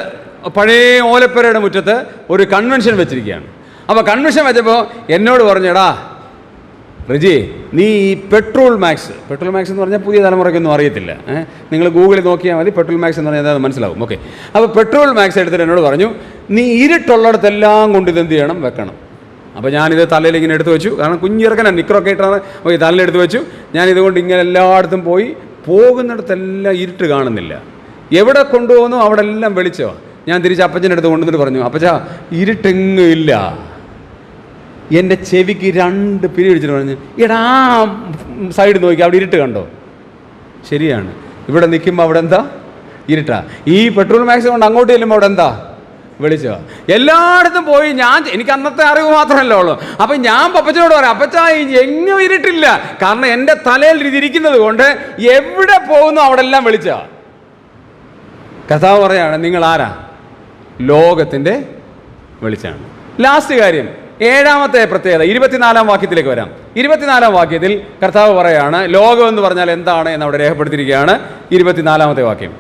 പഴയ ഓലപ്പുരയുടെ മുറ്റത്ത് ഒരു കൺവെൻഷൻ വെച്ചിരിക്കുകയാണ്. അപ്പോൾ കൺവെൻഷൻ വെച്ചപ്പോൾ എന്നോട് പറഞ്ഞു, എടാ റിജി, നീ ഈ പെട്രോൾ മാക്സ് എന്ന് പറഞ്ഞാൽ പുതിയ തലമുറയ്ക്കൊന്നും അറിയത്തില്ല. നിങ്ങൾ ഗൂഗിളിൽ നോക്കിയാൽ മതി, പെട്രോൾ മാക്സ് എന്ന് പറഞ്ഞാൽ അത് മനസ്സിലാവും. ഓക്കെ, അപ്പോൾ പെട്രോൾ മാക്സ് എടുത്തിട്ട് എന്നോട് പറഞ്ഞു, നീ ഇരുട്ടുള്ളിടത്തെല്ലാം കൊണ്ട് ഇതെന്ത് ചെയ്യണം? വെക്കണം. അപ്പോൾ ഞാനിത് തലയിൽ ഇങ്ങനെ എടുത്ത് വെച്ചു. കാരണം കുഞ്ഞിറക്കനാണ്, നിക്കറൊക്കെ ഇട്ടാണ്. ഓക്കെ, തലയിലെടുത്ത് വെച്ചു. ഞാനിതുകൊണ്ട് ഇങ്ങനെ എല്ലായിടത്തും പോയി, പോകുന്നിടത്തെല്ലാം ഇരുട്ട് കാണുന്നില്ല. എവിടെ കൊണ്ടുപോകുന്നു അവിടെ എല്ലാം വെളിച്ചോ. ഞാൻ തിരിച്ച് അപ്പച്ചൻ്റെ അടുത്ത് കൊണ്ടുവന്നിട്ട് പറഞ്ഞു, അപ്പച്ചാ ഇരുട്ടെങ്ങും ഇല്ല. എൻ്റെ ചെവിക്ക് 2 പിരി പിടിച്ചിട്ട് പറഞ്ഞു, എടാ സൈഡ് നോക്കി, അവിടെ ഇരുട്ട് കണ്ടോ? ശരിയാണ്, ഇവിടെ നിൽക്കുമ്പോൾ അവിടെ എന്താ? ഇരുട്ടാ. ഈ പെട്രോൾ മാക്സ് കൊണ്ട് അങ്ങോട്ട് ചെല്ലുമ്പോൾ അവിടെ എന്താ? വെളിച്ചോ. എല്ലായിടത്തും പോയി എനിക്ക് അന്നത്തെ അറിവ് മാത്രമല്ല ഉള്ളൂ. അപ്പം ഞാൻ പപ്പച്ചനോട് പറയാം, അപ്പച്ചാ എങ്ങും ഇരുട്ടില്ല. കാരണം എൻ്റെ തലയിൽ ഇതിരിക്കുന്നത് കൊണ്ട് എവിടെ പോകുന്നു അവിടെ എല്ലാം വെളിച്ചോ. കർത്താവ് പറയാണ്, നിങ്ങൾ ആരാ? ലോകത്തിൻ്റെ വെളിച്ചമാണ്. ലാസ്റ്റ് കാര്യം, 7ാമത്തെ പ്രത്യേകത 24-ാം വാക്യത്തിലേക്ക് വരാം. 24-ാം വാക്യത്തിൽ കർത്താവ് പറയാണ് ലോകം എന്ന് പറഞ്ഞാൽ എന്താണ് എന്ന് അവിടെ രേഖപ്പെടുത്തിയിരിക്കുകയാണ്. 24-ാമത്തെ വാക്യം.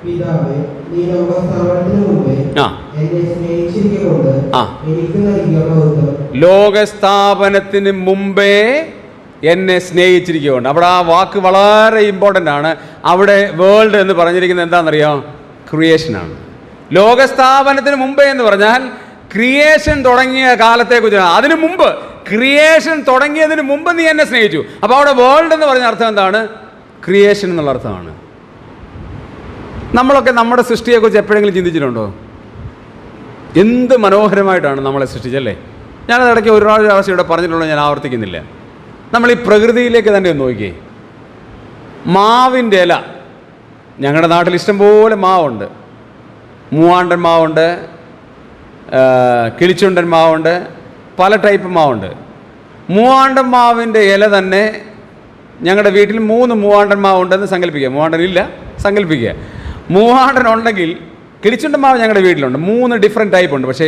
ലോകസ്ഥാപനത്തിന് മുമ്പേ എന്നെ സ്നേഹിച്ചിരിക്കുകയുണ്ട്. അവിടെ ആ വാക്ക് വളരെ ഇമ്പോർട്ടൻ്റ് ആണ്. അവിടെ വേൾഡ് എന്ന് പറഞ്ഞിരിക്കുന്നത് എന്താണെന്നറിയാം? ക്രിയേഷനാണ്. ലോകസ്ഥാപനത്തിന് മുമ്പേ എന്ന് പറഞ്ഞാൽ ക്രിയേഷൻ തുടങ്ങിയ കാലത്തെക്കുറിച്ചാണ്. അതിനു മുമ്പ്, ക്രിയേഷൻ തുടങ്ങിയതിന് മുമ്പ് നീ എന്നെ സ്നേഹിച്ചു. അപ്പോൾ അവിടെ വേൾഡ് എന്ന് പറഞ്ഞ അർത്ഥം എന്താണ്? ക്രിയേഷൻ എന്നുള്ള അർത്ഥമാണ്. നമ്മളൊക്കെ നമ്മുടെ സൃഷ്ടിയെക്കുറിച്ച് എപ്പോഴെങ്കിലും ചിന്തിച്ചിട്ടുണ്ടോ? എന്ത് മനോഹരമായിട്ടാണ് നമ്മളെ സൃഷ്ടിച്ചല്ലേ. ഞാനത് ഇടയ്ക്ക് ഒരുപാട് പ്രാവശ്യം ഇവിടെ പറഞ്ഞിട്ടുള്ളത് ഞാൻ ആവർത്തിക്കുന്നില്ല. നമ്മൾ ഈ പ്രകൃതിയിലേക്ക് തന്നെ ഒന്ന് നോക്കിയേ. മാവിൻ്റെ ഇല, ഞങ്ങളുടെ നാട്ടിൽ ഇഷ്ടംപോലെ മാവുണ്ട്. മൂവാണ്ടൻ മാവുണ്ട്, കിളിച്ചുണ്ടൻ മാവുണ്ട്, പല ടൈപ്പ് മാവുണ്ട്. മൂവാണ്ടൻ മാവിൻ്റെ ഇല തന്നെ ഞങ്ങളുടെ വീട്ടിൽ 3 മൂവാണ്ടൻ മാവുണ്ടെന്ന് സങ്കല്പിക്കുക. മൂവാണ്ടൻ ഇല്ല, സങ്കല്പിക്കുക. മൂവാണ്ടൻ ഉണ്ടെങ്കിൽ കിളിച്ചുണ്ടൻ മാവ് ഞങ്ങളുടെ വീട്ടിലുണ്ട്. 3 ഡിഫറെൻറ്റ് ടൈപ്പ് ഉണ്ട്. പക്ഷേ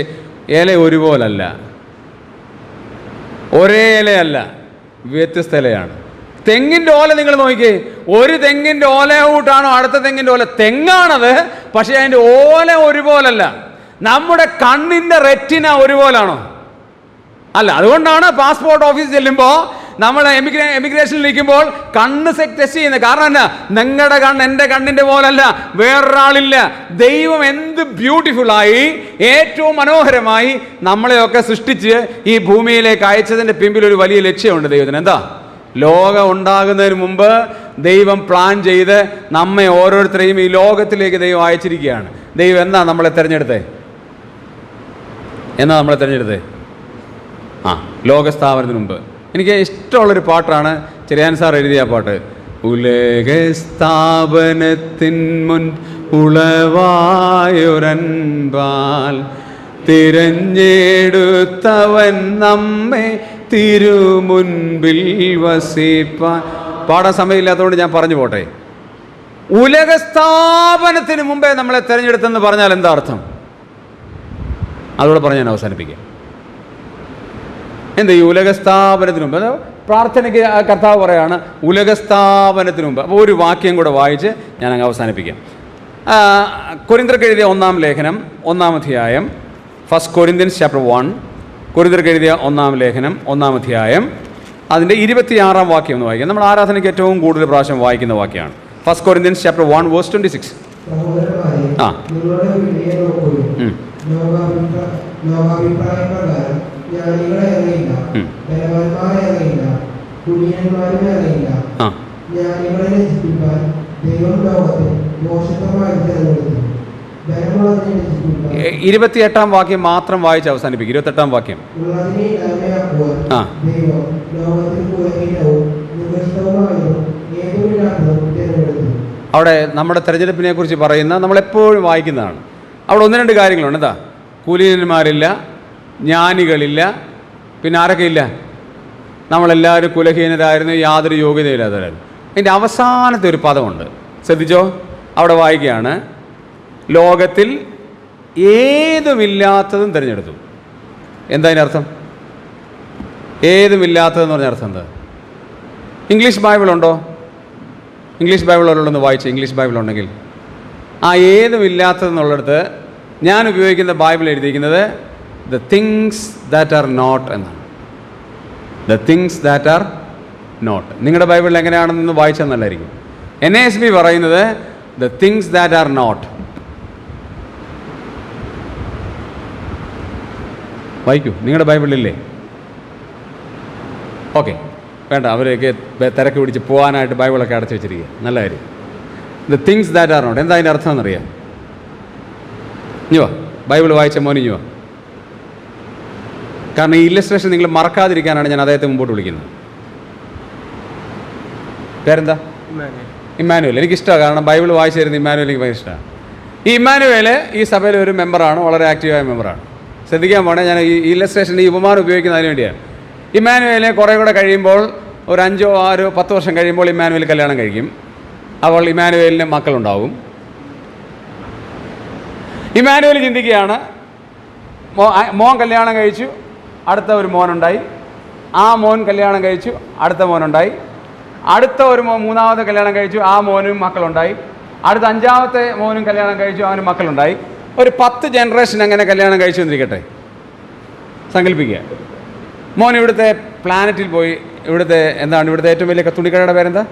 ഇല ഒരുപോലല്ല, ഒരേ ഇലയല്ല, വ്യത്യസ്ത ഇലയാണ്. തെങ്ങിൻ്റെ ഓല നിങ്ങൾ നോക്കിയേ. ഒരു തെങ്ങിൻ്റെ ഓല കൂട്ടാണോ അടുത്ത തെങ്ങിൻ്റെ ഓല? തെങ്ങാണത്, പക്ഷേ അതിൻ്റെ ഓല ഒരുപോലല്ല. നമ്മുടെ കണ്ണിൻ്റെ റെറ്റിന ഒരുപോലാണോ? അല്ല. അതുകൊണ്ടാണ് പാസ്പോർട്ട് ഓഫീസ് ചെല്ലുമ്പോൾ നമ്മൾ എമിഗ്രേഷനിൽ നിൽക്കുമ്പോൾ കണ്ണ് ടെസ്റ്റ് ചെയ്യുന്നത്. കാരണം എന്നാ? നിങ്ങളുടെ കണ്ണ് എൻ്റെ കണ്ണിൻ്റെ പോലല്ല, വേറൊരാളില്ല. ദൈവം എന്ത് ബ്യൂട്ടിഫുള്ളായി, ഏറ്റവും മനോഹരമായി നമ്മളെയൊക്കെ സൃഷ്ടിച്ച് ഈ ഭൂമിയിലേക്ക് അയച്ചതിൻ്റെ പിമ്പിൽ ഒരു വലിയ ലക്ഷ്യമുണ്ട് ദൈവത്തിന്. എന്താ? ലോകം ഉണ്ടാകുന്നതിന് മുമ്പ് ദൈവം പ്ലാൻ ചെയ്ത് നമ്മെ ഓരോരുത്തരെയും ഈ ലോകത്തിലേക്ക് ദൈവം അയച്ചിരിക്കുകയാണ്. ദൈവം എന്നാ നമ്മളെ തിരഞ്ഞെടുത്തേ? ലോകസ്ഥാപനത്തിന് മുമ്പ്. എനിക്ക് ഇഷ്ടമുള്ളൊരു പാട്ടാണ് ചെറിയാൻ സാർ എഴുതിയ പാട്ട്. ഉലകസ്ഥാപനത്തിൻ മുൻ ഉളവായൊരൻപാൽ തിരഞ്ഞെടുത്തവൻ നമ്മെ തിരുമുൻപിൽ വസിപ്പാൻ. പാടാൻ സമയമില്ലാത്തതുകൊണ്ട് ഞാൻ പറഞ്ഞു പോട്ടെ. ഉലകസ്ഥാപനത്തിന് മുമ്പേ നമ്മളെ തിരഞ്ഞെടുത്തെന്ന് പറഞ്ഞാൽ എന്താ അർത്ഥം? അതോടെ പറഞ്ഞ് ഞാൻ അവസാനിപ്പിക്കാം. എന്താ ഈ ഉലകസ്ഥാപനത്തിന് മുമ്പ്? പ്രാർത്ഥനയ്ക്ക് കർത്താവ് പറയാണ് ഉലകസ്ഥാപനത്തിന് മുമ്പ്. അപ്പോൾ ഒരു വാക്യം കൂടെ വായിച്ച് ഞാൻ അങ്ങ് അവസാനിപ്പിക്കാം. കൊരിന്ത്യർക്ക് എഴുതിയ 1-ാം ലേഖനം 1-ാം അധ്യായം, 1 Corinthians chapter 1. കൊരിന്ത്യർക്ക് എഴുതിയ 1-ാം ലേഖനം 1-ാം അധ്യായം അതിൻ്റെ 26-ാം വാക്യം ഒന്ന് വായിക്കാം. നമ്മൾ ആരാധനയ്ക്ക് ഏറ്റവും കൂടുതൽ പ്രാവശ്യം വായിക്കുന്ന വാക്യമാണ്. 1 Corinthians chapter 1 verse 26. ധനമുള്ളതിനെ നശിപ്പിക്കുക, 28-ാം വാക്യം മാത്രം വായിച്ച് അവസാനിപ്പിക്കും. 28-ാം വാക്യം. ഉള്ളതിനെ ഇല്ലായ്മയാക്കുവാൻ ആ. ദൈവം ലോകത്തിൽ കുലഹീനവും നികൃഷ്ടവുമായതും ഏതുമില്ലാത്തതും തിരഞ്ഞെടുത്തു. അവിടെ നമ്മുടെ തെരഞ്ഞെടുപ്പിനെ കുറിച്ച് പറയുന്ന നമ്മളെപ്പോഴും വായിക്കുന്നതാണ്. അവിടെ 1-2 കാര്യങ്ങളുണ്ട്. എന്താ? കുലീനന്മാരില്ല, ജ്ഞാനികളില്ല, പിന്നെ ആരൊക്കെ ഇല്ല? നമ്മളെല്ലാവരും കുലഹീനരായിരുന്നു, യാതൊരു യോഗ്യതയില്ലാത്തവരായിരുന്നു. അതിൻ്റെ അവസാനത്തെ ഒരു പദമുണ്ട്, ശ്രദ്ധിച്ചോ. അവിടെ വായിക്കുകയാണ്, ലോകത്തിൽ ഏതുമില്ലാത്തതും തിരഞ്ഞെടുത്തു. എന്താ അതിൻ്റെ അർത്ഥം? ഏതുമില്ലാത്തതെന്ന് പറഞ്ഞ അർത്ഥം എന്താ? ഇംഗ്ലീഷ് ബൈബിളുണ്ടോ? ഇംഗ്ലീഷ് ബൈബിളുള്ളതെന്ന് വായിച്ച്, ഇംഗ്ലീഷ് ബൈബിൾ ഉണ്ടെങ്കിൽ ആ ഏതുമില്ലാത്തതെന്നുള്ളിടത്ത് ഞാൻ ഉപയോഗിക്കുന്ന ബൈബിൾ എഴുതിയിരിക്കുന്നത് the things that are not എന്നാണ്. The things that are not. നിങ്ങളുടെ ബൈബിളിൽ എങ്ങനെയാണെന്ന് വായിച്ചാൽ നല്ലതായിരിക്കും. NASB പറയുന്നത് the things that are not. വായിക്കൂ, നിങ്ങളുടെ ബൈബിളിലില്ലേ? ഓക്കെ, വേണ്ട, അവരൊക്കെ തിരക്ക് പിടിച്ച് പോകാനായിട്ട് ബൈബിളൊക്കെ അടച്ചു വെച്ചിരിക്കുക. നല്ല കാര്യം. The things that are not എന്താ അതിൻ്റെ അർത്ഥം എന്നറിയാം? ഇഞ്ഞോ ബൈബിൾ വായിച്ച മോനിഞ്ഞോ. കാരണം ഈ ഇല്ലസ്ട്രേഷൻ നിങ്ങൾ മറക്കാതിരിക്കാനാണ് ഞാൻ അദ്ദേഹത്തെ മുമ്പോട്ട് വിളിക്കുന്നത്. പേരെന്താ? ഇമ്മാനുവേൽ. എനിക്കിഷ്ടമാണ്, കാരണം ബൈബിൾ വായിച്ചു തരുന്ന ഇമ്മാനുവേൽ എനിക്ക് ഭയങ്കര ഇഷ്ടമാണ്. ഈ ഇമ്മാനുവേൽ ഈ സഭയിലെ ഒരു മെമ്പറാണ്, വളരെ ആക്റ്റീവായ മെമ്പറാണ്. ശ്രദ്ധിക്കാൻ പോണേ, ഞാൻ ഈ ഇല്ലസ്ട്രേഷൻ്റെ ഈ ഉപമാനം ഉപയോഗിക്കുന്നതിന് വേണ്ടിയാണ്. ഇമ്മാനുവേലെ കുറേ കൂടെ കഴിയുമ്പോൾ, ഒരു 5, 6, 10 വർഷം കഴിയുമ്പോൾ ഇമ്മാനുവേൽ കല്യാണം കഴിക്കും. അപ്പോൾ ഇമ്മാനുവേലിന് മക്കളുണ്ടാവും. ഇമ്മാനുവേൽ ചിന്തിക്കുകയാണ്, മോൻ കല്യാണം കഴിച്ചു, അടുത്ത ഒരു മോനുണ്ടായി. ആ മോൻ കല്യാണം കഴിച്ചു, അടുത്ത മോനുണ്ടായി. അടുത്ത ഒരു മൂന്നാമത്തെ കല്യാണം കഴിച്ചു, ആ മോനും മക്കളുണ്ടായി. അടുത്ത 5ാമത്തെ മോനും കല്യാണം കഴിച്ചു, അവനും മക്കളുണ്ടായി. ഒരു 10 ജനറേഷൻ അങ്ങനെ കല്യാണം കഴിച്ചു എന്നിരിക്കട്ടെ, സങ്കല്പിക്കുക. മോൻ ഇവിടുത്തെ പ്ലാനറ്റിൽ പോയി, ഇവിടുത്തെ എന്താണ്, ഇവിടുത്തെ ഏറ്റവും വലിയ തുണിക്കടയുടെ പേരെന്താ?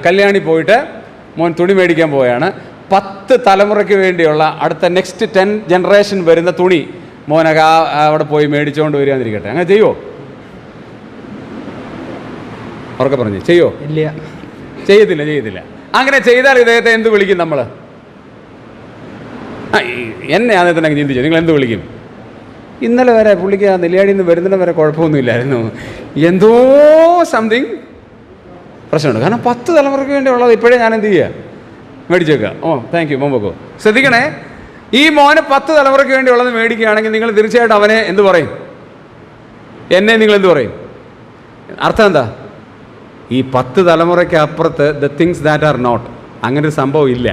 കല്യാണി പോയിട്ട് മോൻ തുണി മേടിക്കാൻ പോവുകയാണ്. 10 തലമുറയ്ക്ക് വേണ്ടിയുള്ള അടുത്ത നെക്സ്റ്റ് 10 ജനറേഷൻ വരുന്ന തുണി മോനൊക്കെ അവിടെ പോയി മേടിച്ചുകൊണ്ട് വരികയെന്നിരിക്കട്ടെ. അങ്ങനെ ചെയ്യുമോ? ഉറക്കെ പറഞ്ഞു, ചെയ്യോ? ഇല്ല, ചെയ്യത്തില്ല. അങ്ങനെ ചെയ്താൽ ഇദ്ദേഹത്തെ എന്ത് വിളിക്കും നമ്മൾ? എന്നെ അദ്ദേഹത്തിനെ ചിന്തിച്ചു, നിങ്ങൾ എന്ത് വിളിക്കും? ഇന്നലെ വരെ പുള്ളിക്ക് ആ നെല്ലിയാടിയിൽ നിന്ന് വരുന്നിടം വരെ കുഴപ്പമൊന്നുമില്ലായിരുന്നു, എന്തോ സംതിങ് പ്രശ്നമുണ്ട്. കാരണം 10 തലമുറയ്ക്ക് വേണ്ടിയുള്ളത് ഇപ്പോഴേ ഞാൻ എന്ത് ചെയ്യുക? മേടിച്ചേക്കുക. താങ്ക് യു, മോൻ. ശ്രദ്ധിക്കണേ, ഈ മോനെ 10 തലമുറയ്ക്ക് വേണ്ടിയുള്ളത് മേടിക്കുകയാണെങ്കിൽ നിങ്ങൾ തീർച്ചയായിട്ടും അവനെ എന്ത് പറയും? എന്നെ നിങ്ങൾ എന്ത് പറയും? അർത്ഥം എന്താ? ഈ 10 തലമുറയ്ക്ക് അപ്പുറത്ത് the things that are not, അങ്ങനെ ഒരു സംഭവം ഇല്ല.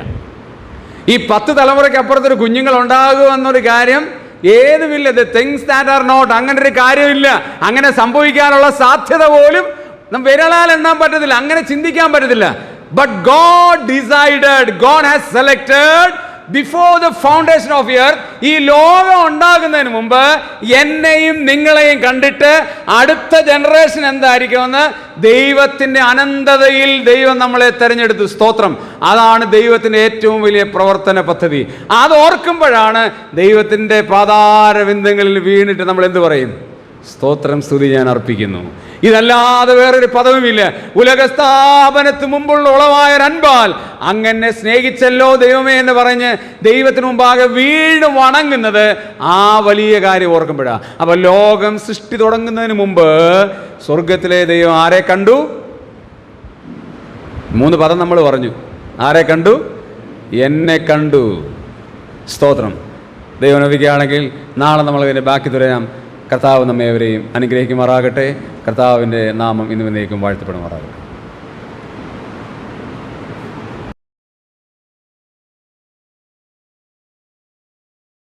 ഈ 10 തലമുറയ്ക്ക് അപ്പുറത്തൊരു കുഞ്ഞുങ്ങൾ ഉണ്ടാകുമെന്നൊരു കാര്യം ഏതുമില്ല. The things that are not, അങ്ങനെ ഒരു കാര്യമില്ല. അങ്ങനെ സംഭവിക്കാനുള്ള സാധ്യത പോലും വിരളാൽ എണ്ണാൻ പറ്റത്തില്ല, അങ്ങനെ ചിന്തിക്കാൻ പറ്റത്തില്ല. But God decided, God has selected before the foundation of earth. ഈ ലോകം ഉണ്ടാകുന്നതിന് മുമ്പ് എന്നെയും നിങ്ങളെയും കണ്ടിട്ട് അടുത്ത ജനറേഷൻ എന്തായിരിക്കുമെന്ന് ദൈവത്തിൻ്റെ അനന്തതയിൽ ദൈവം നമ്മളെ തിരഞ്ഞെടുത്തു. സ്തോത്രം. അതാണ് ദൈവത്തിൻ്റെ ഏറ്റവും വലിയ പ്രവർത്തന പദ്ധതി. അത് ഓർക്കുമ്പോഴാണ് ദൈവത്തിൻ്റെ പാതാരവിന്ദങ്ങളിൽ വീണിട്ട് നമ്മൾ എന്ത് പറയും? സ്തോത്രം, സ്തുതി ഞാൻ അർപ്പിക്കുന്നു. ഇതല്ലാതെ വേറൊരു പദവുമില്ല. ഉലകസ്ഥാപനത്തിന് മുമ്പുള്ള ഉളവായ അൻപാൽ അങ്ങനെ സ്നേഹിച്ചല്ലോ ദൈവമേ എന്ന് പറഞ്ഞ് ദൈവത്തിന് മുമ്പാകെ വീണ് വണങ്ങുന്നത് ആ വലിയ കാര്യം ഓർക്കുമ്പോഴാണ്. അപ്പോൾ ലോകം സൃഷ്ടി തുടങ്ങുന്നതിന് മുമ്പ് സ്വർഗത്തിലെ ദൈവം ആരെ കണ്ടു? 3 പദം നമ്മൾ പറഞ്ഞു. ആരെ കണ്ടു? എന്നെ കണ്ടു. സ്തോത്രം. ദൈവം അനുവദിക്കുകയാണെങ്കിൽ നാളെ നമ്മളിതിൻ്റെ ബാക്കി തുടരാം. കർത്താവ് നമ്മേവരെയും അനുഗ്രഹിക്കുമാറാകട്ടെ. കർത്താവിൻ്റെ നാമം ഇന്നും എന്നേക്കും വാഴ്ത്തപ്പെടുമാറാകട്ടെ.